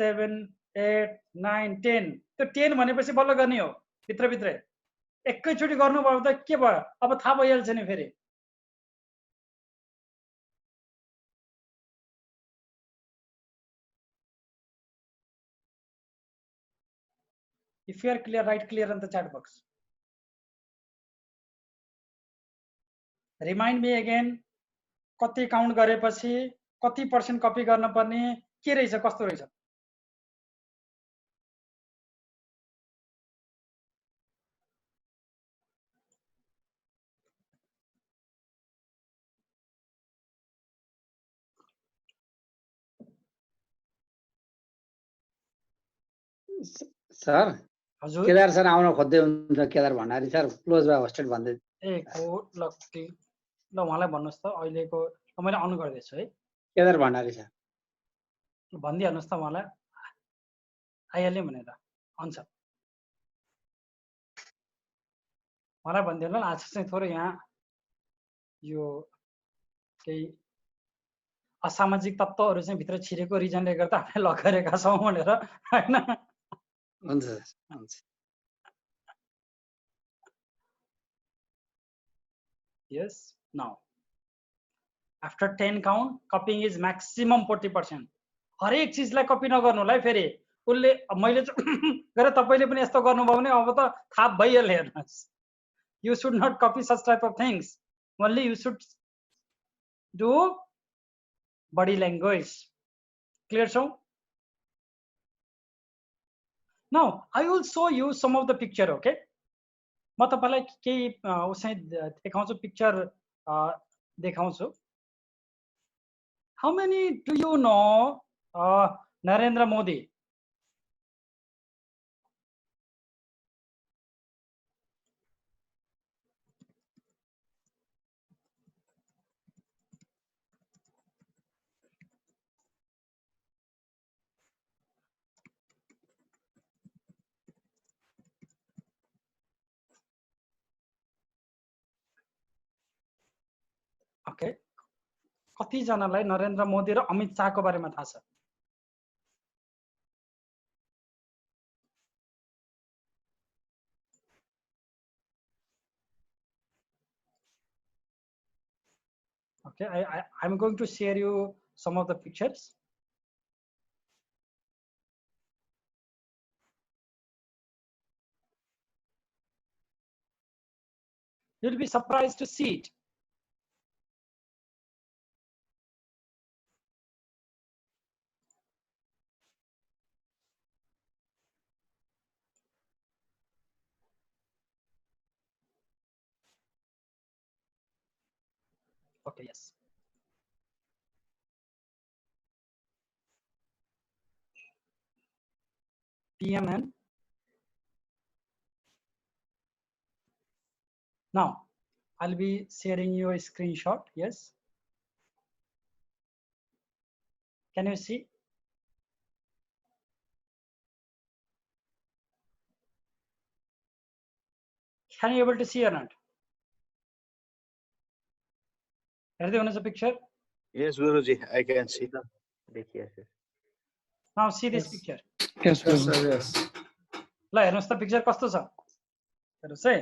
7 8 9 10 त्यो 10 भनेपछि बल्ल गर्ने हो भित्र भित्रै एकैचोटी गर्नुभयो त के भयो अब थाहा भइहाल्छ नि फेरि if you are clear write clear in the chat box remind me again कति काउन्ट गरेपछि कति पर्सेन्ट कपी गर्न पर्ने के रहेछ कस्तो रहेछ सर हजुर केदार सर आउन खोज्दै हुनुहुन्छ Kedar Bhandari sir close by hosted भन्दै ए को ल उहाँलाई भन्नुहोस् त अहिलेको मैले अन गर्दैछु है केदार भण्डारी सर भनिदिहाल्नुहोस् त उहाँलाई आइहाल्यो भनेर हुन्छ उहाँलाई भनिदिनु न आज चाहिँ थोरै यहाँ यो केही असामाजिक तत्त्वहरू चाहिँ भित्र छिरेको रिजनले गर्दा हामीले लग गरेका छौँ भनेर हैन हुन्छ सर हुन्छ yes now after 10 count copying is maximum 40% हरेक चीजलाई कपी नगर्नु होला है फेरि उले मैले गरे तपाईले पनि यस्तो गर्नुभयो भने अब त थाहा भइहाल्यो हेर्नुस् you should not copy such type of things only you should do body language clear so now I will show you some of the picture okay म तपाईलाई केही उसै देखाउँछु पिक्चर देखाउँछु how many do you know Narendra Modi okay, कतिजनालाई नरेन्द्र मोदी र अमित शाहको बारेमा थाहा छ? Okay, I'm going to share you some of the pictures. You'll be surprised to see it. Okay, yes. TMN. Now, I'll be sharing you a screenshot. Yes. Can you see? Can you able to see or not? Everyone has a picture? Yes, Guruji, I can see. Now see this Yes. picture. Yes, sir, yes. ल हेर्नुस् त पिक्चर कस्तो छ? हेर्नुस् है।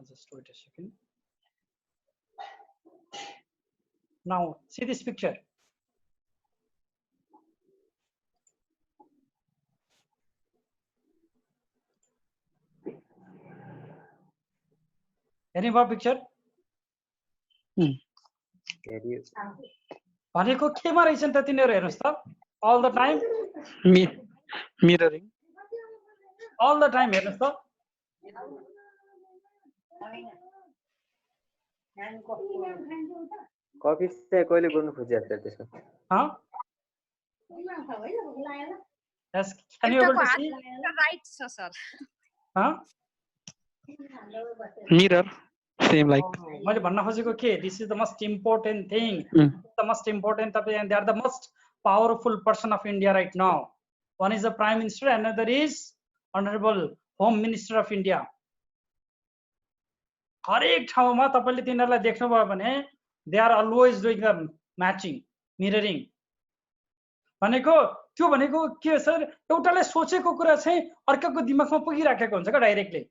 Just wait a second. Now see this picture. Any more picture? भनेको केमा रहेछन् त तिनीहरु हेर्नुस् त? All the time? Mirroring. All the time हेर्नुस् त? कफी चाहिँ कहिले गर्नु खोजिरहेको छ त्यसो? Yes, can you able to see? Right, sir. Mirror. Same like. मैले भन्न खोजेको के? This is the most important thing. The most important of and they are the most powerful person of India right now. One is the Prime Minister, another is Honorable Home Minister of India. हरेक ठाउँमा तपाईले तिनीहरुलाई देख्नुभयो भने they are always doing the matching, mirroring. भनेको त्यो भनेको के सर एउटाले सोचेको कुरा चाहिँ अर्काको दिमागमा पुगिराखेको हुन्छ के directly.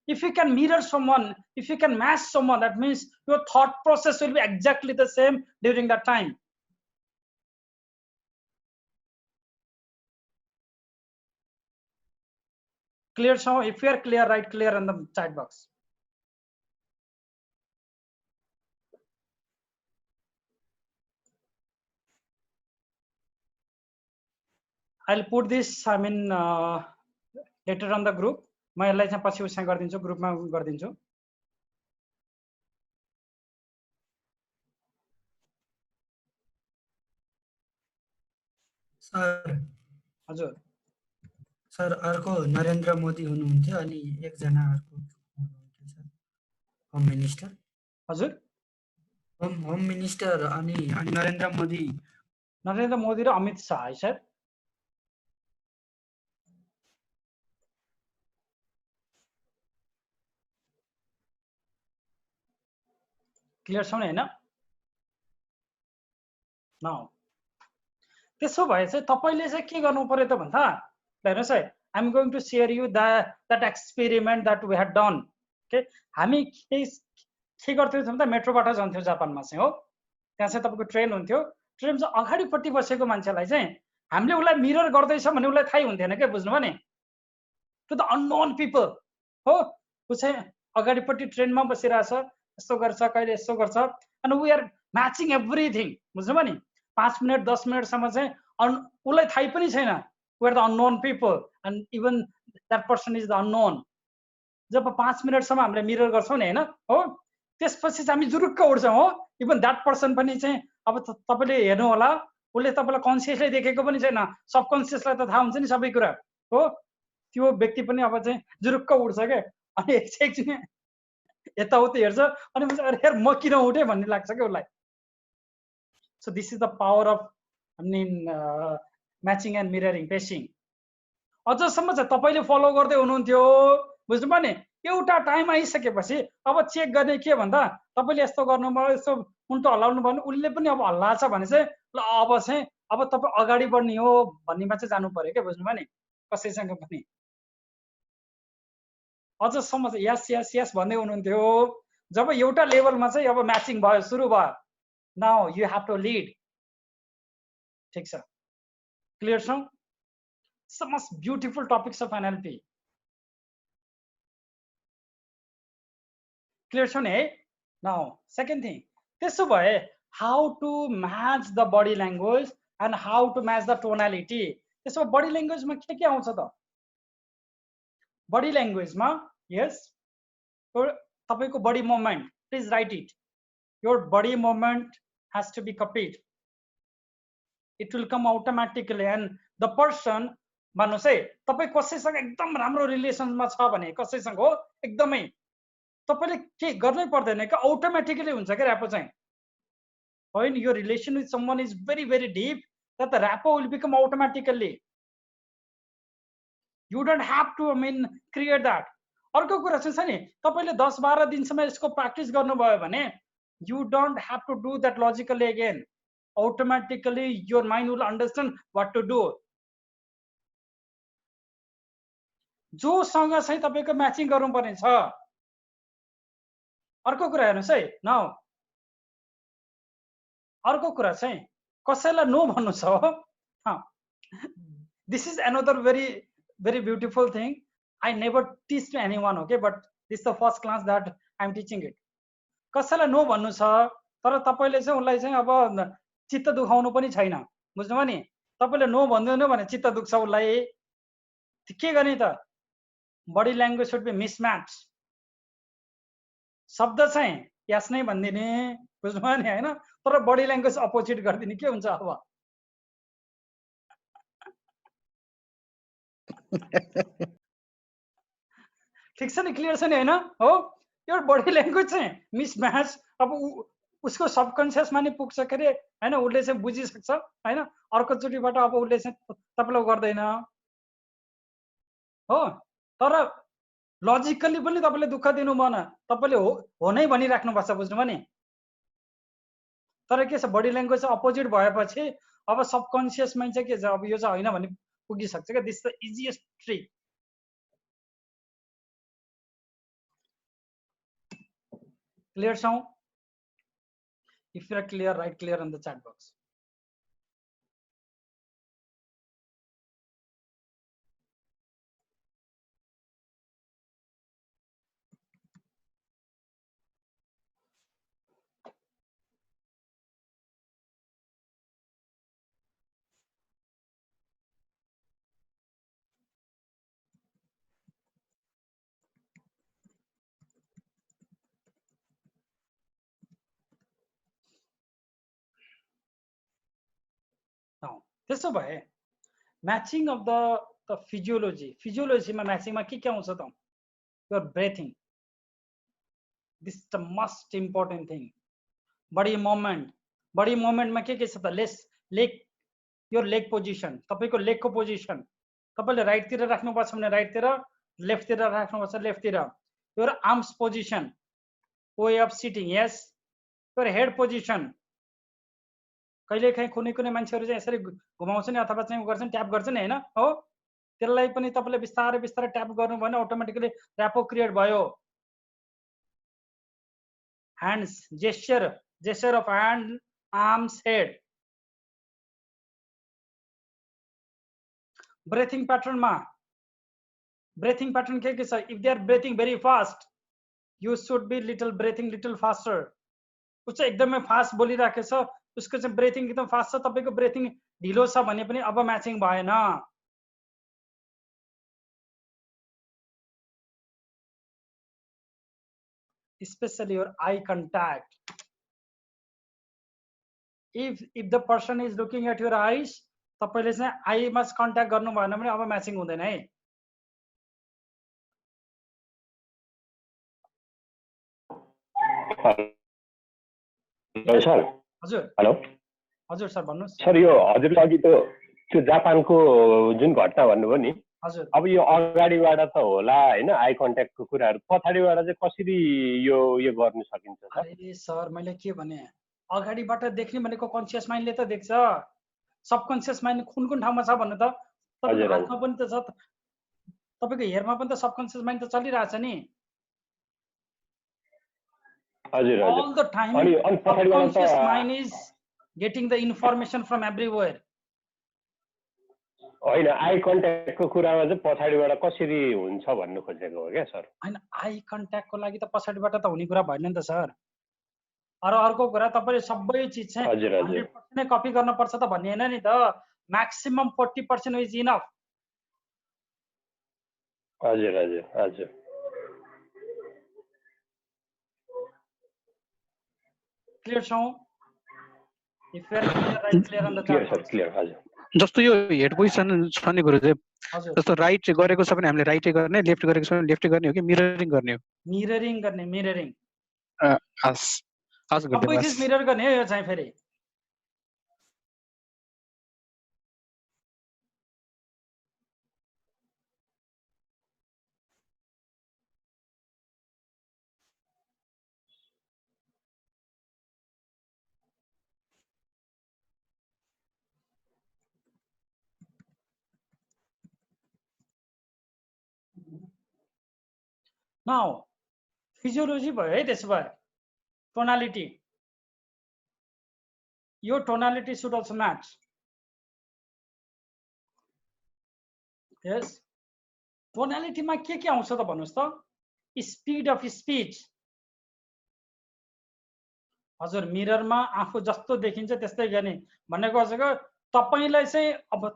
If you can mirror someone, if you can match someone, that means your thought process will be exactly the same during that time. Clear? So if you are clear, write clear in the chat box. I'll put this, I mean, later on the group. म यसलाई चाहिँ पछि उसँग गर्दिन्छु, ग्रुपमा गर्दिन्छु. सर हजुर सर अर्को नरेन्द्र मोदी हुनुहुन्थ्यो अनि एकजना अर्को हुनुहुन्थ्यो सर होम मिनिस्टर. हजुर होम मिनिस्टर अनि नरेन्द्र मोदी र अमित शाह है सर. क्लियर छ नि हैन? नाउ त्यसो भए चाहिँ तपाईले चाहिँ के गर्नु पर्यो त भन्दा हेर्नुस् है, I am going to share you that experiment that we had done. Okay, हामी के गर्थ्यौं भन्दा मेट्रोबाट जान्थ्यौ जापानमा चाहिँ हो. त्यहाँ चाहिँ तपाईको ट्रेन हुन्थ्यो. ट्रेन चाहिँ अगाडिपट्टि बसेको मान्छेलाई चाहिँ हामीले उलाई मिरर गर्दैछ भन्ने उलाई थाहै हुन्थेन के, बुझ्नुभयो नि? टु द अननोन पिपल हो. उ चाहिँ अगाडिपट्टि ट्रेनमा बसिरहेछ, यस्तो गर्छ, कहिले यस्तो गर्छ, and we are matching everything. बुझ्नुभयो नि? 5 मिनट 10 मिनटसम्म चाहिँ उलाई थाहै पनि छैन. We are the unknown people and even that person is the unknown. जब 5 मिनटसम्म हामीले मिरर गर्छौँ नि हैन हो, त्यसपछि चाहिँ हामी जुरुक्क उड्छौँ हो. इभन द्याट पर्सन पनि चाहिँ अब तपाईले हेर्नु होला, उसले तपाईलाई कन्सियसली देखेको पनि छैन, सबकन्सियसलाई त थाहा हुन्छ नि सबै कुरा हो. त्यो व्यक्ति पनि अब चाहिँ जुरुक्क उड्छ के, अनि एकछिन यताउति हेर्छ अनि अरे यार म किन उठे भन्ने लाग्छ के उसलाई. So this is the power of, I mean, matching and mirroring, pacing. अझसम्म चाहिँ तपाईँले फलो गर्दै हुनुहुन्थ्यो, बुझ्नुभयो नि? एउटा टाइम आइसकेपछि अब चेक गर्ने के भन्दा तपाईँले यस्तो गर्नुभयो, यस्तो उल्टो हल्लाउनु भयो भने उसले पनि अब हल्लाछ भने चाहिँ ल अब तपाईँ अगाडि बढ्ने हो भन्नेमा चाहिँ जानु पर्यो क्या, बुझ्नुभयो नि? कसैसँग पनि अझसम्म चाहिँ यस यस यस भन्दै हुनुहुन्थ्यो। जब एउटा लेभलमा चाहिँ अब म्याचिङ भयो, सुरु भयो, now you have to lead. ठिक छ, क्लियर छ? It's the most beautiful topics of NLP. Clear छ नि है? Now, second thing, त्यसो भए how to match the body language and how to match the tonality. त्यसो भए बडी ल्याङ्ग्वेजमा के आउँछ त? बडी ल्याङ्ग्वेजमा यस, तपाईको body movement, please write it. Your body movement has to be copied. It will come automatically, and the person, भन्नुहोस् है, तपाईँ कसैसँग एकदम राम्रो रिलेसनमा छ भने, कसैसँग हो एकदमै, तपाईँले के गर्नै पर्दैन क्या, automatically हुन्छ क्या ऱ्यापो चाहिँ. When your relation with someone is very very deep, that the rapport will become automatically. You don't have to, create that. अर्को कुरा चाहिँ छ नि, तपाईँले 10-12 दिनसम्म यसको प्र्याक्टिस गर्नुभयो भने you don't have to do that logically again. Automatically your mind will understand what to do. जोसँग चाहिँ तपाईको म्याचिङ गर्नुपर्ने छ. अर्को कुरा हेर्नुस् है, नाउ अर्को कुरा चाहिँ कसैलाई नो भन्नु छ हो. This is another very very beautiful thing. I never teach to anyone, okay, but this is the first class that I am teaching it. कसैलाई नो भन्नु छ, तर तपाईले चाहिँ उनलाई चाहिँ अब चित्त दुखाउनु पनि छैन, बुझ्नुभयो नि? तपाईले नो भन्दैन भने चित्त दुख्छ उनलाई, के गर्ने त? Body language should be mismatch. शब्द चाहिँ यस नै भन्दिने, बुझ्नुभयो नि हैन? तर बडी ल्याङ्ग्वेज अपोजिट गर्दिने, के हुन्छ अब? ठिक छ नि, क्लियर छ नि हैन? हो, यो बडी ल्याङ्ग्वेज चाहिँ मिसम्याच. अब उसको सबकन्सियसमा नि पुग्छ के अरे हैन, उसले चाहिँ बुझिसक्छ हैन? अर्को चोटिबाट अब उसले चाहिँ तपाईलाई गर्दैन हो, तर लजिकली पनि तपाईले दुःख दिनु भएन, तपाईले हो नै भनिराख्नु पर्छ, बुझ्नुभयो नि? तर के छ, बडी ल्याङ्ग्वेज अपोजिट भएपछि अब सबकन्सियस माइन्ड चाहिँ के छ, अब यो चाहिँ होइन भन्ने पुगिसक्छ क्या. This the easiest trick. Clear छौ? If you are clear, write clear in the chat box. Now, त्यसो भए matching of the physiology मा matching मा के आउँछ त? Your breathing. This is the most important thing. Body movement मा के छ त? Your leg position, तपाईको leg को position, तपाईले राइट तिर राख्नु पर्छ भने राइट तिर, लेफ्ट तिर राख्नु पर्छ लेफ्ट तिर. Your arms position, way of sitting, yes. Your head position, कहिलेकाहीँ कुनै मान्छेहरु चाहिँ यसरी घुमाउँछ नि अथवा चाहिँ गर्छन्, ट्याप गर्छ नि हैन हो, त्यसलाई पनि तपाईले बिस्तारै बिस्तारै ट्याप गर्नु भने अटोमेटिकली ऱ्यापो क्रिएट भयो. Hands, gesture of hand, arms, head. Breathing pattern के छ? If they are breathing very fast, you should be breathing little faster. उ चाहिँ एकदमै फास्ट बोलिराखेछ, उसको चाहिँ ब्रेथिङ एकदम फास्ट छ, तपाईको ब्रेथिङ ढिलो छ भने पनि अब म्याचिङ भएन. Especially your eye contact. If the person is looking at your eyes, तपाईले चाहिँ आई मा कन्ट्याक्ट गर्नु भएन भने अब म्याचिङ हुँदैन है. सर हजुर हेलो हजुर सर भन्नुस्. सर यो हजुरले अघि त्यो जापानको जुन घटना भन्नुभयो नि, हजुर अब यो अगाडिबाट त होला हैन आई कन्ट्याक्टको कुराहरू, पछाडिबाट चाहिँ कसरी यो गर्न सकिन्छ सर? अरे सर मैले के भने अगाडिबाट देख्ने भनेको कन्सियस माइन्डले त देख्छ, सबकन्सियस माइन्ड कुन कुन ठाउँमा छ भन्नु त तपाईँको हातमा पनि त छ, तपाईँको हेयरमा पनि त सबकन्सियस माइन्ड त चलिरहेछ नि। हजुर हजुर all the time अनि पछाडिबाट subconscious त mind is getting the information from everywhere। होइन आई कन्ट्याक्टको कुरामा चाहिँ पछाडिबाट कसरी हुन्छ भन्नु खोजेको हो क्या सर? हैन आई कन्ट्याक्टको लागि त पछाडिबाट त हुने कुरा भएन नि त सर। अरू अर्को कुरा तपाईँले सबै चिज चाहिँ हजुर हजुर 100% नै कपी गर्नुपर्छ त भन्ने हैन नि त, म्याक्सिमम 40% इज इनफ। हजुर हजुर हजुर क्लियर छौं? If you are clear right clear on the clear sir clear हजुर। जस्तो यो हेड पोजिसन छ नि गुरु चाहिँ हजुर जस्तो राइट गरेको छ भने हामीले राइटै गर्ने, लेफ्ट गरेको छ भने लेफ्टै गर्ने हो कि मिररिङ गर्ने हो? मिररिङ गर्ने, मिररिङ हस् हस् गुरु सबै बस चिज मिरर गर्ने हो यो चाहिँ फेरि। नाउ फिजियोलोजी भयो है, त्यसो भए टोनालिटी, यो टोनालिटी सुड अल्सो म्याच। यस टोनालिटीमा के आउँछ त भन्नुहोस् त? Speed of speech. हजुर मिररमा आफू जस्तो देखिन्छ त्यस्तै गर्ने भनेको हजुरको तपाईलाई चाहिँ अब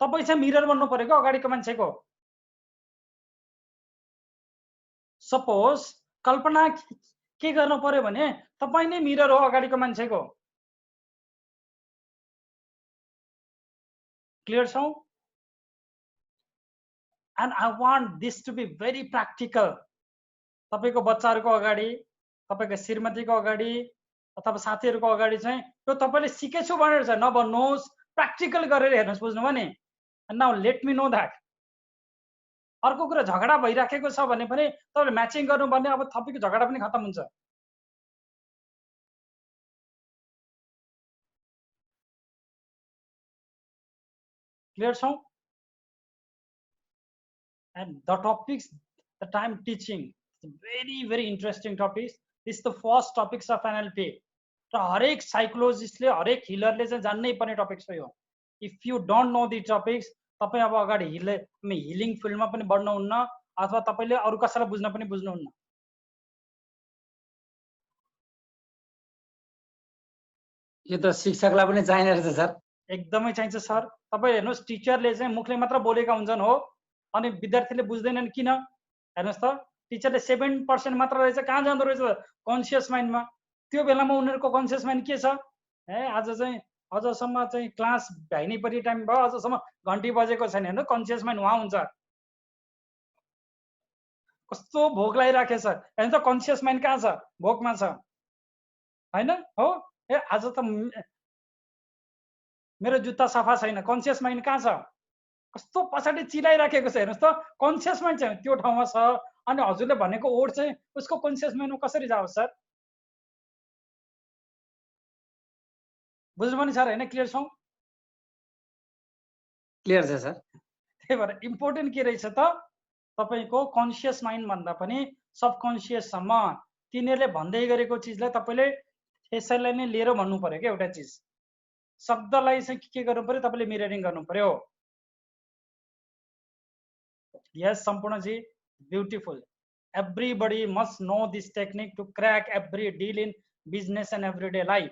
तपाईँ चाहिँ मिरर बन्नु परेको अगाडिको मान्छेको। सपोज कल्पना के गर्नु पर्यो भने तपाईँ नै मिरर हो अगाडिको मान्छेको। क्लियर छौ? And I want this to be very practical. तपाईँको बच्चाहरूको अगाडि, तपाईँको श्रीमतीको अगाडि अथवा साथीहरूको अगाडि चाहिँ यो तपाईँले सिकेछु भनेर चाहिँ नभन्नुहोस्, प्र्याक्टिकल गरेर हेर्नुहोस्, बुझ्नुभयो नि? Now let me know that. अर्को कुरा झगडा भइराखेको छ भने पनि तपाईँले म्याचिङ गर्नु भने अब तपाईँको झगडा पनि खत्तम हुन्छ। क्लियर छौ? And the topics that I'm teaching, very interesting topics. This is the first topics of NLP. र हरेक साइकोलोजिस्टले हरेक हिलरले चाहिँ जान्नै पर्ने टपिक्स हो यो। If you don't know the topics तपाईँ अब अगाडि हिलिङ फिल्डमा पनि बढ्नुहुन्न अथवा तपाईँले अरू कसैलाई बुझ्न पनि बुझ्नुहुन्न। यो त शिक्षकलाई पनि चाहिने रहेछ सर। एकदमै चाहिन्छ सर। तपाईँ हेर्नुहोस् टिचरले चाहिँ मुखले मात्र बोलेका हुन्छन् हो, अनि विद्यार्थीले बुझ्दैनन् किन? हेर्नुहोस् त टिचरले 7% मात्र रहेछ, कहाँ जाँदो रहेछ कन्सियस माइन्डमा। त्यो बेलामा उनीहरूको कन्सियस माइन्ड के छ? आज चाहिँ अझसम्म चाहिँ क्लास भ्याइनै परि टाइम भयो, अझसम्म घन्टी बजेको छैन। हेर्नु कन्सियस माइन्ड उहाँ हुन्छ, कस्तो भोक लागिराखेछ। हेर्नु त कन्सियस माइन्ड कहाँ छ? भोकमा छ होइन हो? आज त मेरो जुत्ता सफा छैन, कन्सियस माइन्ड कहाँ छ? कस्तो पछाडि चिलाइराखेको छ। हेर्नुहोस् त कन्सियस माइन्ड चाहिँ त्यो ठाउँमा छ। अनि हजुरले भनेको वर्ड चाहिँ उसको कन्सियस माइन्डमा कसरी जाओस् सर? बुझ्नुभयो नि सर? होइन क्लियर छौ? क्लियर छ सर। त्यही भएर इम्पोर्टेन्ट के रहेछ त तपाईँको कन्सियस माइन्ड भन्दा पनि सबकन्सियससम्म तिनीहरूले भन्दै गरेको चिजलाई तपाईँले त्यसैलाई नै लिएर भन्नु पर्यो क्या। एउटा चिज शब्दलाई चाहिँ के गर्नु पर्यो? तपाईँले मिररिङ गर्नु पर्यो। यस सम्पूर्णजी, beautiful. Everybody must know this technique to crack every deal in business and everyday life.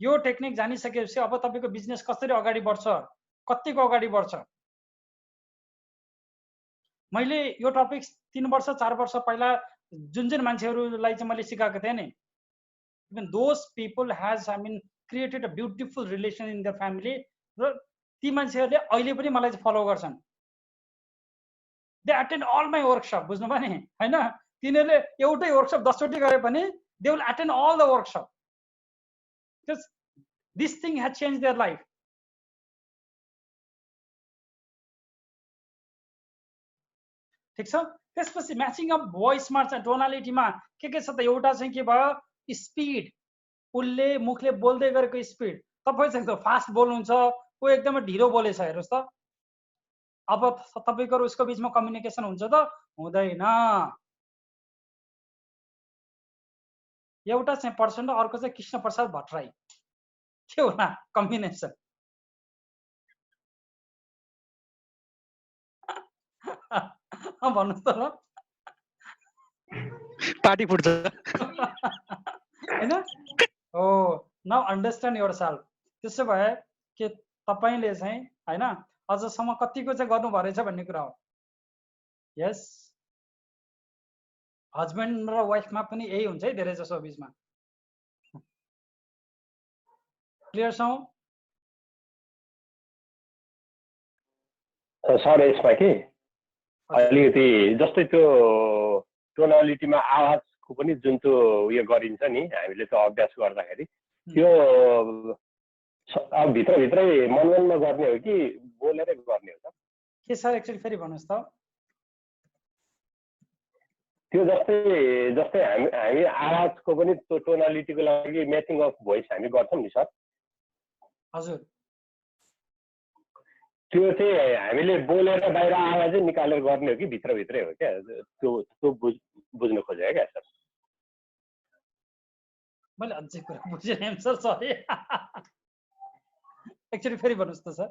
यो टेक्निक जानिसकेपछि अब तपाईँको बिजनेस कसरी अगाडि बढ्छ, कतिको अगाडि बढ्छ। मैले यो टपिक 3 वर्ष 4 वर्ष पहिला जुन मान्छेहरूलाई चाहिँ मैले सिकाएको थिएँ नि, even those people has created a beautiful relation in the family. र ती मान्छेहरूले अहिले पनि मलाई फलो गर्छन्। They attend all my workshop. बुझ्नुभयो नि? होइन तिनीहरूले एउटै वर्कसप 10 चोटि गरे पनि they will attend all the workshop. This thing has change their life. ठिक छ। त्यसपछि म्याचिङ अफ भोइसमा चाहिँ टोनालिटीमा के छ त, एउटा चाहिँ के भयो स्पिड, उसले मुखले बोल्दै गरेको स्पिड। तपाईँ चाहिँ फास्ट बोल्नुहुन्छ, ऊ एकदमै ढिलो बोलेछ हेर्नुहोस् त, अब तपाईँको उसको बिचमा कम्युनिकेसन हुन्छ त हुँदैन। एउटा चाहिँ पर्सन र अर्को चाहिँ कृष्ण प्रसाद भट्टराई, के होला कम्बिनेसन? भन्नुहोस् त ल, पार्टी फुट्छ होइन? हो, नाउ अन्डरस्ट्यान्ड योर सेल्फ। त्यसो भए के तपाईँले चाहिँ होइन अझसम्म कतिको चाहिँ गर्नुभएको रहेछ भन्ने कुरा हो। यस, हस्बेन्ड र वाइफमा पनि यही हुन्छ है धेरै जसो बिचमा। क्लियर छौँ? सर यसमा कि अलिकति जस्तै त्यो टोनालिटीमा आवाजको पनि जुन त्यो उयो गरिन्छ नि हामीले त्यो अभ्यास गर्दाखेरि, त्यो अब भित्रभित्रै मनमनमा गर्ने हो कि बोलेरै गर्ने हो त? के सर एकचोटि फेरि भन्नुहोस् त। त्यो जस्तै हामी आवाजको पनि त्यो टोनालिटीको लागि म्याचिङ अफ भोइस हामी गर्छौँ नि सर। हजुर, त्यो चाहिँ हामीले बोलेर बाहिर आवाजै निकालेर गर्ने हो कि भित्रभित्रै हो क्या? त्यो बुझ्नु खोजेँ क्या सर। मैले अझै कुरा बुझेन सर, सरी। एकचोटि फेरि भन्नुहोस् त सर।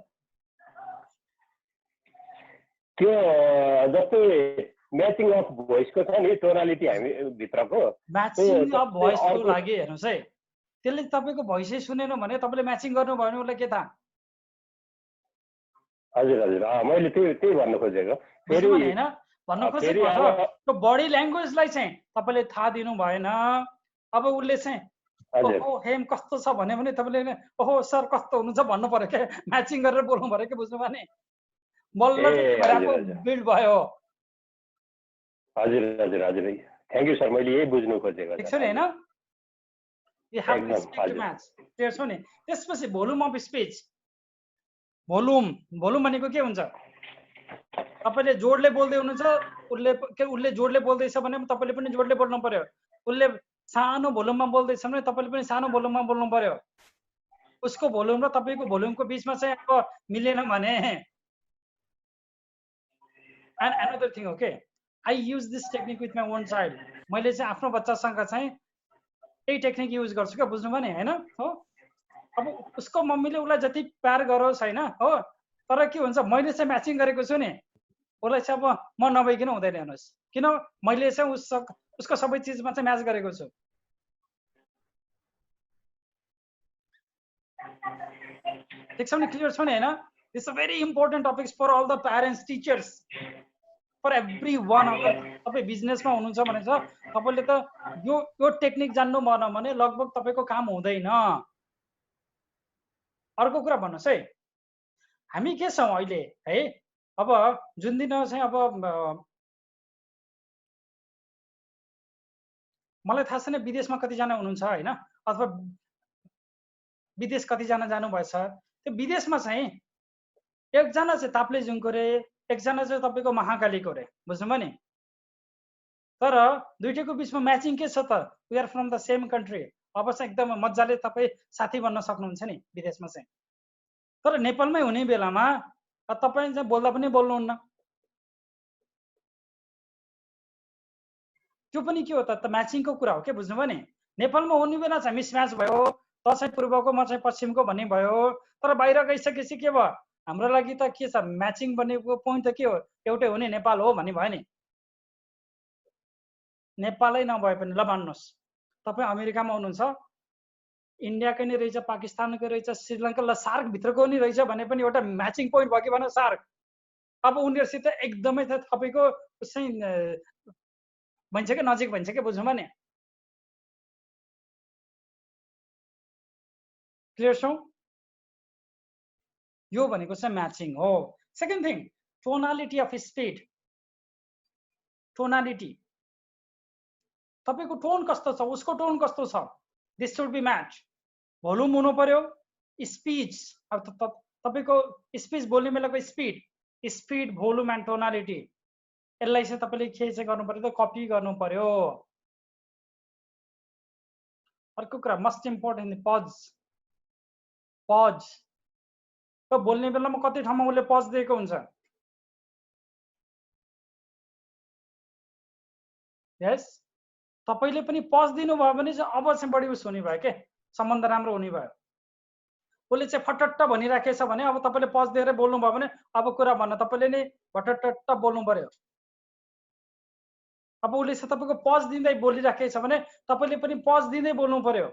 त्यो जस्तै म्याचिङ अफ भोइसको छ नि टोनालिटी हामी भित्रको, म्याचिङ अफ भोइसको लागि हेर्नुहोस् है, त्यसले तपाईँको भोइसै सुनेन भने तपाईँले म्याचिङ गर्नुभयो भने उसलाई के थाहा? हजुर हजुर, मैले त्यही भन्नु खोजेको। फेरि होइन भन्नु खोजेको त्यो बडी ल्याङ्ग्वेजलाई चाहिँ तपाईँले थाहा दिनु भएन। अब उसले चाहिँ ओहो हेम कस्तो छ भन्यो भने तपाईँले ओहो सर कस्तो हुनुहुन्छ भन्नु पर्यो क्या, म्याचिङ गरेर बोल्नु पर्यो क्या, बुझ्नु भने बल्ल बिल्ड भयो। हजुर हजुर हजुर, थ्याङ्क यू सर, मैले यही बुझ्नु खोजेको। ठिक छ नि, होइन? You have to speak to match. Clear छ नि? त्यसपछि भोल्युम अफ स्पिच। भोल्युम भनेको के हुन्छ? तपाईँले जोडले बोल्दै हुनुहुन्छ, उसले जोडले बोल्दैछ भने तपाईँले पनि जोडले बोल्नु पर्यो। उसले सानो भोल्युममा बोल्दैछ भने तपाईँले पनि सानो भोल्युममा बोल्नु पर्यो। उसको भोल्युम र तपाईँको भोल्युमको बिचमा चाहिँ अब मिलेन भने and another thing okay, I use this technique with my own child. मैले चाहिँ आफ्नो बच्चासँग चाहिँ यही टेक्निक युज गर्छु क्या, बुझ्नु भने होइन? हो, अब उसको मम्मीले उसलाई जति प्यार गरोस् होइन हो, तर के हुन्छ मैले चाहिँ म्याचिङ गरेको छु नि, उसलाई चाहिँ अब म नभइकन हुँदैन। हेर्नुहोस्, किन मैले चाहिँ उसको सबै चिजमा चाहिँ म्याच गरेको छु। ठिक छ नि? क्लियर छ नि, होइन? This a very important topics for all the parents, teachers, for every one. अगर तपाईँ बिजनेसमा हुनुहुन्छ भने चाहिँ तपाईँले त यो टेक्निक जान्नु भएन भने लगभग तपाईँको काम हुँदैन। अर्को कुरा भन्नुहोस् है, हामी के छौँ अहिले है, अब जुन दिन चाहिँ अब मलाई थाहा छैन विदेशमा कतिजना हुनुहुन्छ होइन, अथवा विदेश कतिजना जानुभएछ। त्यो विदेशमा चाहिँ एकजना चाहिँ ताप्लेजुङको रे, एकजना चाहिँ तपाईँको महाकालीको रे, बुझ्नुभयो नि? तर दुईटैको बिचमा म्याचिङ के छ त? We are from the same country. अब चाहिँ एकदम मजाले तपाईँ साथी बन्न सक्नुहुन्छ नि विदेशमा चाहिँ। तर नेपालमै हुने बेलामा तपाईँ चाहिँ बोल्दा पनि बोल्नुहुन्न। त्यो पनि के हो त म्याचिङको कुरा हो के, बुझ्नुभयो नि? नेपालमा हुने बेला चाहिँ मिसम्याच भयो, त चाहिँ पूर्वको म चाहिँ पश्चिमको भन्ने भयो। तर बाहिर गइसकेपछि के भयो? हाम्रो लागि त के छ म्याचिङ बनेको पोइन्ट त के हो? एउटै हो नि, नेपाल हो भन्ने भयो नि। नेपालै नभए पनि ल मान्नुहोस्, तपाईँ अमेरिकामा हुनुहुन्छ, इन्डियाकै नै रहेछ, पाकिस्तानकै रहेछ, श्रीलङ्का, ल सार्क भित्रको नि रहेछ भने पनि एउटा म्याचिङ पोइन्ट भयो कि भन सार्क। अब उनीहरूसित एकदमै तपाईँको चाहिँ भन्छ क्या, नजिक भन्छ क्या, बुझ्नु भने? क्लियर छौँ? यो भनेको चाहिँ म्याचिङ हो। Second thing, tonality of speed. Tonality, तपाईँको टोन कस्तो छ, उसको टोन कस्तो छ, this should be match. Volume हुनु पर्यो, स्पिच, अब तपाईँको स्पिच बोल्ने बेलाको स्पिड, भोल्युम एन्ड टोनालिटी यसलाई चाहिँ तपाईँले के चाहिँ गर्नु पर्यो त कपी गर्नु पर्यो। अर्को कुरा मोस्ट इम्पोर्टेन्ट पज पज त बोल्ने बेलामा कति ठाउँमा उसले पज दिएको हुन्छ। यस तपाईँले पनि पज दिनुभयो भने चाहिँ अब चाहिँ बढी उस हुने भयो के सम्बन्ध राम्रो हुने भयो। उसले चाहिँ फटट्ट भनिराखेछ भने अब तपाईँले पज दिएर बोल्नु भयो भने अब कुरा भन्न तपाईँले नै फटट्ट बोल्नु पर्यो। अब उसले चाहिँ तपाईँको पज दिँदै बोलिराखेछ भने तपाईँले पनि पज दिँदै बोल्नु पर्यो।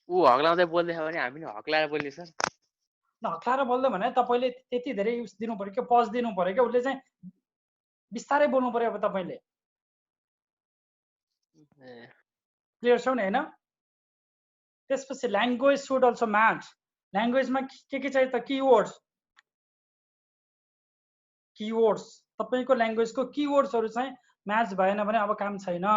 ऊ हक्लाउँदै बोल्दैछ भने हामी नि हक्लाएर बोल्ने सर। हक्लाएर बोल्दै भने तपाईँले त्यति धेरै उस दिनु पर्यो क्या पज दिनु पर्यो क्या। उसले चाहिँ बिस्तारै बोल्नु पर्यो अब तपाईँले। क्लियर छ नि होइन? त्यसपछि ल्याङ्ग्वेज सुड अल्सो म्याच। ल्याङ्ग्वेजमा के चाहियो त किवर्ड्स। किवर्ड्स तपाईँको ल्याङ्ग्वेजको किवर्ड्सहरू चाहिँ म्याच भएन भने अब काम छैन।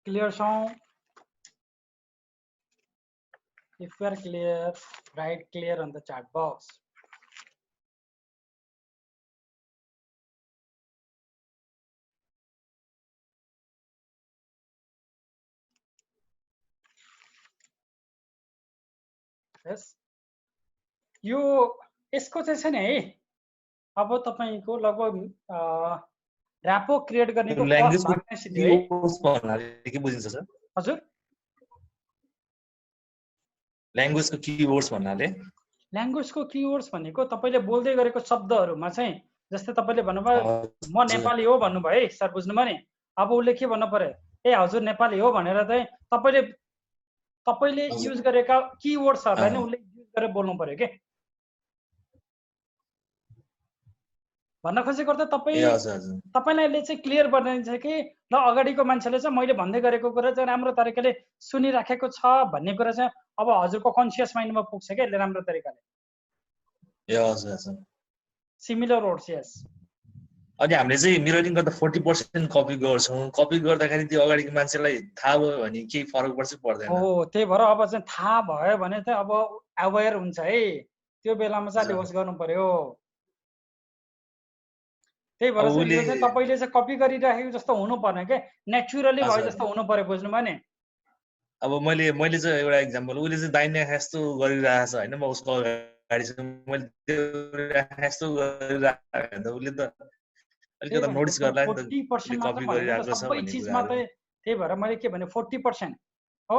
क्लियर छौँ? If you are clear, write clear on the chat box. Yes. यो यसको चाहिँ छ नि है अब तपाईँको लगभग र्यापो क्रिएट गर्नेको के बुझिन्छ सर? हजुर ल्याङ्ग्वेजको किवर्ड्स भन्नाले ल्याङ्ग्वेजको किवर्ड्स भनेको तपाईँले बोल्दै गरेको शब्दहरूमा चाहिँ जस्तै तपाईँले भन्नुभयो म नेपाली हो भन्नुभयो है सर बुझ्नुभयो नि। अब उसले के भन्नु पर्यो ए हजुर नेपाली हो भनेर चाहिँ तपाईँले युज गरेका किवर्ड्सहरूलाई नै उसले युज गरेर बोल्नु पर्यो के भन्न खोजेको त तपाईँलाई यसले चाहिँ क्लियर बनाइन्छ कि ल अगाडिको मान्छेले चाहिँ मैले भन्दै गरेको कुरा चाहिँ राम्रो तरिकाले सुनिराखेको छ भन्ने कुरा चाहिँ अब हजुरको कन्सियस माइन्डमा पुग्छ क्या यसले राम्रो तरिकाले। सिमिलर वर्ड्स यस। अनि हामीले चाहिँ मिररिङ गर्दा 40% कपी गर्छौँ। कपी गर्दाखेरि त्यो अगाडिको मान्छेलाई थाहा भयो भने केही फरक पर्छ पर्दैन? हो त्यही भएर अब चाहिँ थाहा भयो भने चाहिँ अब अवेयर हुन्छ है त्यो बेलामा चाहिँ होस् गर्नु पर्यो। त्यही भएर चाहिँ तपाईँले चाहिँ कपी गरिराखेको जस्तो हुनु पर्ने के नेचुरली भयो जस्तो हुनु पर्यो बुझ्नुभयो नि। अब मैले चाहिँ एउटा इक्जाम्पल उसले चाहिँ दाहिने जस्तो गरिरहेछ होइन म उसको अगाडि मैले जस्तो गरिरहेको उसले त अलिकति नोटिस गर्ला नि त कपी गरिरहेको छ भन्ने कुरा। त्यही भएर मैले के भने 40% हो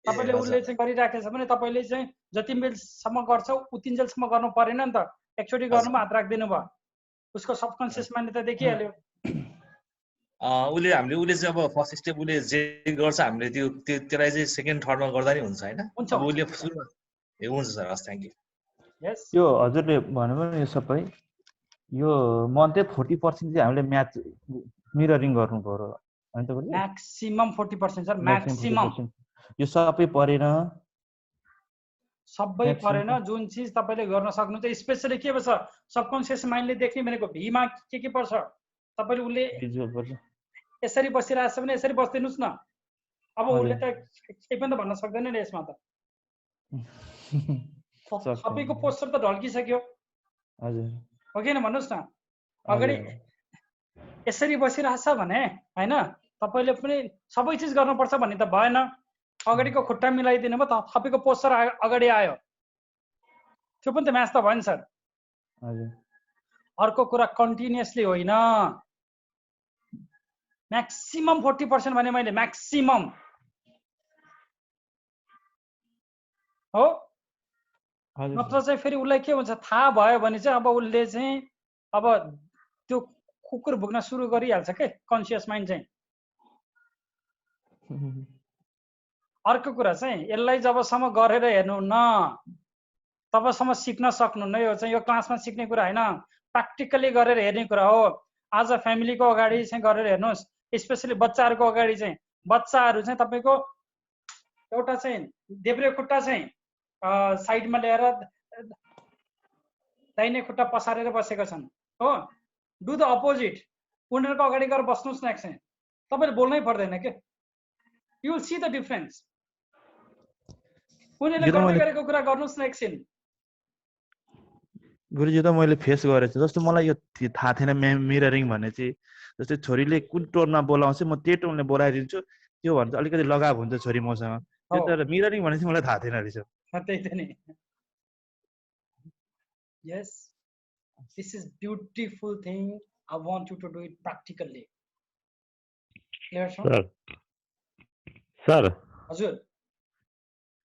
तपाईँले उसले चाहिँ गरिराखेछ भने तपाईँले चाहिँ जति बेलसम्म गर्छ उतिन्जेलसम्म गर्नु परेन नि त। एकचोटि गर्नुमा हात राखिदिनु भयो उसको सबकन्सियस माइन्ड त देखिहाल्यो। उसले चाहिँ अब फर्स्ट स्टेप उसले जे गर्छ हामीले त्यसलाई चाहिँ सेकेन्ड थर्डमा गर्दा नि हुन्छ होइन? उसले सुरुमा ए हुन्छ सर हस् थ्याङ्क यू। यो हजुरले भन्नुभयो नि यो सबै यो मध्ये 40% चाहिँ हामीले म्याच मिररिङ गर्नु पर्यो हैन तपाईले? Maximum 40% sir maximum. यो सबै परेन सबै परेन जुन चीज तपाईले गर्न सक्नुहुन्छ स्पेशली के भन्छ सबकन्सियस माइन्डले देख्ने भनेको भी मा के पर्छ तपाईले उले यसरी बसिरहेछ भने यसरी बस्दिनुस् न। अब उले त केही पनि भन्न सक्दैन नि यसमा त। सबैको पोस्चर त ढल्किसक्यो हजुर हो किन भन्नुस् न। अगाडि यसरी बसिरहेछ भने हैन तपाईले पनि सबै चीज गर्नुपर्छ भन्ने त भएन। अगाडिको खुट्टा मिलाइदिनु भयो तपाईँको पोस्चर अगाडि आयो त्यो पनि त म्याच त भयो नि सर। अर्को कुरा कन्टिन्युअसली होइन म्याक्सिमम 40% भने मैले म्याक्सिमम हो नत्र चाहिँ फेरि उसलाई के हुन्छ थाहा भयो भने चाहिँ अब उसले चाहिँ अब त्यो कुकुर भुक्न सुरु गरिहाल्छ के कन्सियस माइन्ड चाहिँ। अर्को कुरा चाहिँ यसलाई जबसम्म गरेर हेर्नु न तबसम्म सिक्न सक्नुहुन्न। यो चाहिँ यो क्लासमा सिक्ने कुरा होइन प्र्याक्टिकली गरेर हेर्ने कुरा हो। आज फ्यामिलीको अगाडि चाहिँ गरेर हेर्नुहोस् स्पेसली बच्चाहरूको अगाडि चाहिँ बच्चाहरू चाहिँ तपाईँको एउटा चाहिँ देब्रे खुट्टा चाहिँ साइडमा ल्याएर दाहिने खुट्टा पसारेर बसेका छन् हो। डु द अपोजिट उनीहरूको अगाडि गएर बस्नुहोस् न एकछिन, तपाईँले बोल्नै पर्दैन के, you will see the difference. उनीहरूले गर्दै गरेको कुरा गर्नुहोस् न एकछिन। गुरुजी त मैले फेस गरेको छु, जस्तो मलाई यो थाहा थिएन मिररिङ भन्ने चाहिँ, जस्तै छोरीले कुन टोनमा बोलाउँछ म त्यही टोनले बोलाइदिन्छु, त्यो भन्छ अलिकति लगाव हुन्छ छोरी मसँग, त्यो त मिररिङ भन्ने चाहिँ मलाई थाहा थिएन रहेछ। त्यही त नि। Yes, this is beautiful thing. I want you to do it practically. Clear, sir? Sir हजुर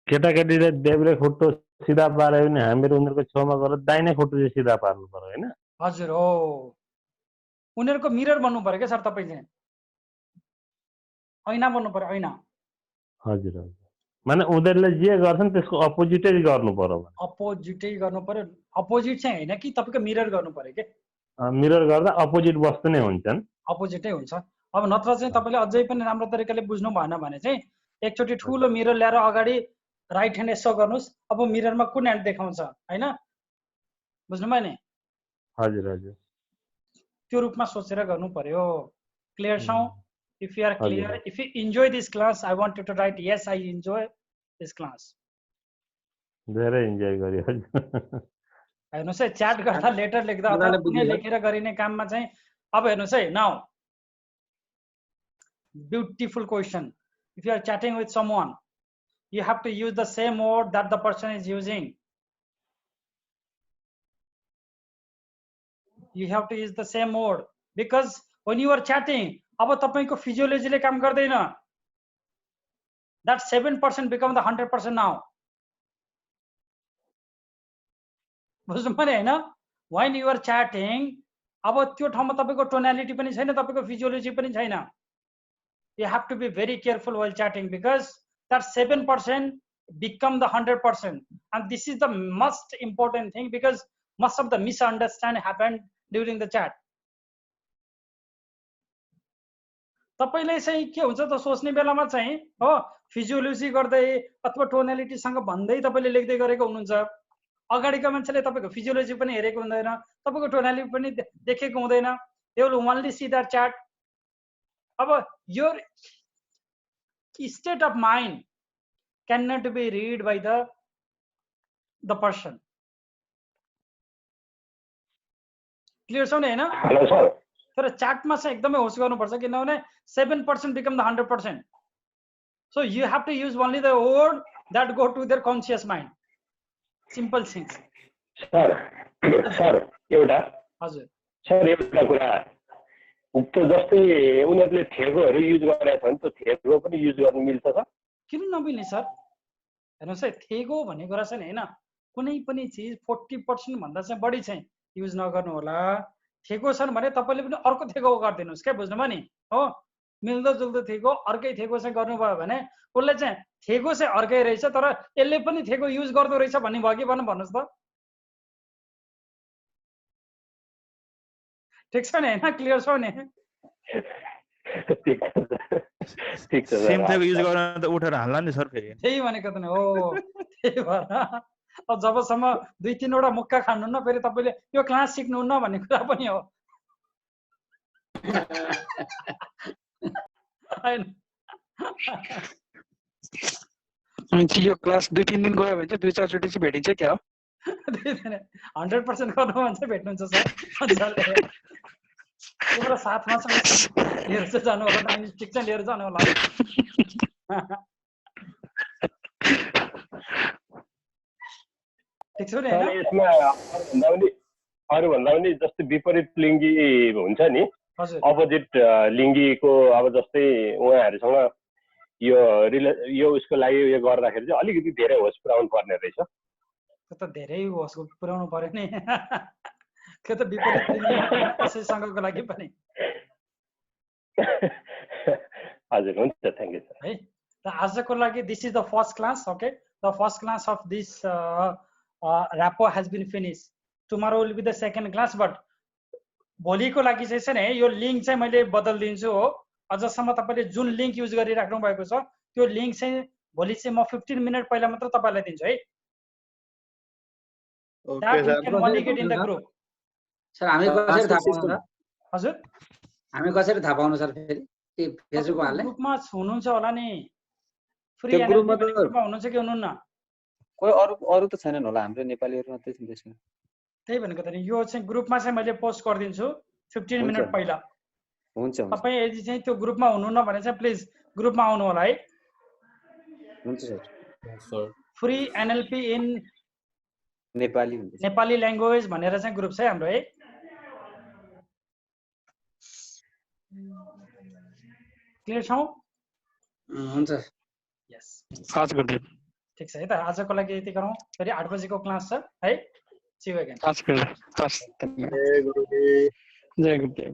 केटाकेटीले देब्रे खुट्टो सिधा पार्यो भने हामीहरू उनीहरूको छेउमा गएर दाहिने खुट्टो चाहिँ सिधा पार्नु पर्यो होइन? हजुर हो, उनीहरूको मिरर बन्नु पर्यो क्या सर, तपाईँ चाहिँ ऐना बन्नु पर्यो, ऐना। हजुर हजुर, माने उनीहरूले जे गर्छन् त्यसको अपोजिटै गर्नु पर्यो। अपोजिटै गर्नु पर्यो, अपोजिट चाहिँ होइन कि तपाईँको मिरर गर्नु पर्यो के। मिरर गर्दा अपोजिट वस्तु नै हुन्छन्, अपोजिटै हुन्छ। अब नत्र चाहिँ तपाईँले अझै पनि राम्रो तरिकाले बुझ्नु भएन भने चाहिँ एकचोटि ठुलो मिरर ल्याएर अगाडि राइट ह्यान्ड यसो गर्नुहोस्, अब मिररमा कुन ह्यान्ड देखाउँछ होइन, बुझ्नुभयो नि? हजुर हजुर, त्यो रूपमा सोचेर गर्नु पर्यो। क्लियर छौ? If you are clear, if you enjoy this class, I want you to write yes, I enjoy this class. धेरै इन्जोय गर्यो। हेर्नुहोस् है, च्याट गर्दा लेटर लेख्दा अथवा कुनै लेखेर गरिने काममा चाहिँ अब हेर्नुहोस् है, now beautiful question. If you are chatting with someone, you have to use the same word that the person is using. You have to use the same word because when you are chatting, अब तपाईको फिजियोलोजीले काम गर्दैन। That 7% become the 100% now. बुझ्नु पर्यो हैन? When you are chatting, अब त्यो ठाउँमा तपाईको टोनालिटी पनि छैन, तपाईको फिजियोलोजी पनि छैन। You have to be very careful while chatting because that 7% become the 100%, and this is the most important thing because most of the misunderstanding happened during the chat. तपाईले चाहिँ के हुन्छ त सोच्ने बेलामा चाहिँ हो फिजियोलोजी गर्दै अथवा टोनालिटी सँग भन्दै तपाईले लेख्दै गरेको हुनुहुन्छ, अगाडिका मान्छेले तपाईको फिजियोलोजी पनि हेरेको हुँदैन, तपाईको टोनालिटी पनि देखेको हुँदैन, they will only see that chat. अब your state of mind cannot be read by the person. Clear छ नि हैन? हेलो सर, तर च्याटमा चाहिँ एकदमै होस गर्नुपर्छ किनभने 7% become the 100%. So you have to use only the word that go to their conscious mind. Simple things. Sir एउटा हजुर सर एउटा कुरा, त्यो जस्तै उनीहरूले थेगोहरू युज गरेका छन्, त्यो थेगो पनि युज गर्न मिल्छ सर? किन नमिल्ने सर? हेर्नुहोस् है, थेगो भन्ने कुरा चाहिँ हैन, कुनै पनि चिज 40% भन्दा चाहिँ बढी चाहिँ युज नगर्नु होला। थेगो छन् भने तपाईले पनि अर्को थेगो गरिदिनुस् के, बुझ्नुभयो नि? हो, मिल्दो जुल्दो थेगो अर्कै थेगो चाहिँ गर्नुभयो भने उसले चाहिँ थेगो चाहिँ अर्कै रहेछ तर यसले पनि थेगो युज गर्दो रहेछ भन्ने भयो कि भन्नुहोस् त? ठीक छ नि हैन? क्लियर छ नि? ठीक छ सेम थेगो युज गर्न त उठेर हाल्ला नि सर फेरि। त्यही भनेको त नि हो, त्यही भएर अब जबसम्म 2-3 वटा मुक्का खानुहुन्न फेरि तपाईले यो क्लास सिक्नुहुन्न भन्ने कुरा पनि हो। अनि यो क्लास 2-3 दिन गयो भने चाहिँ 2-4 चोटि चाहिँ भेटिन्छ क्या हो? 100% गर्नु भने चाहिँ भेट्नुहुन्छ सर। मजाले तिम्रो साथमा चाहिँ लिएर चाहिँ जानु होला, टाइम स्टिक चाहिँ लिएर जानु होला। ठीक छ नि हैन? यसमा अरूभन्दा पनि जस्तै विपरीत लिङ्गी हुन्छ नि, अपोजिट लिङ्गीको अब जस्तै उहाँहरूसँग यो उसको लागि यो गर्दाखेरि चाहिँ अलिकति धेरै होस पुर्याउनु पर्ने रहेछ। त्यो त धेरै होस पुर्याउनु पर्यो नि। त्यो त विपरीत लिङ्गी कसैसँगको लागि पनि। हजुर हुन्छ, थ्याङ्क यू सर। है त आजको लागि this is the first class, okay? The first class of this rapport has been finished. Tomorrow will be the second class, but भोलिको लागि चाहिँ छ नि यो लिंक चाहिँ मैले बदलिदिन्छु हो। अझसम्म तपाईले जुन लिंक युज गरिराख्नु भएको छ त्यो लिंक चाहिँ भोलि चाहिँ म 15 मिनेट पहिला मात्र तपाईलाई दिन्छु है। Okay sir, only get in the group. Sir हामी कसरी थाहा पाउँछ? हजुर हामी कसरी थाहा पाउनु सर फेरि के फेसबुकमा हाल्ने ग्रुपमा हुनुहुन्छ होला नि फ्री त्यो ग्रुपमा एनएलपी त ग्रुपमा हुनुहुन्छ कि हुनुहुन्न कोही अरू अरू त छैनन् होला हाम्रो नेपालीहरू मात्रै छन् त्यसमा त्यही भनेको त नि यो चाहिँ ग्रुपमा चाहिँ मैले पोस्ट गरिदिन्छु 15 मिनट पहिला हुन्छ हुन्छ तपाईँ यदि चाहिँ त्यो ग्रुपमा हुनुहुन्न भने चाहिँ प्लिज ग्रुपमा आउनु होला है हुन्छ sir free NLP in Nepali हुन्छ नेपाली ल्याङ्ग्वेज भनेर चाहिँ ग्रुप छ हाम्रो है क्लियर छौ हुन्छ यस हजुर गुरुदेव ठिक छ है त आजको लागि यति गरौँ फेरि 8 बजेको क्लास छ है सी यू अगेन हजुर गुरुदेव हस् धन्यवाद जय गुरुदेव जय गुरुदेव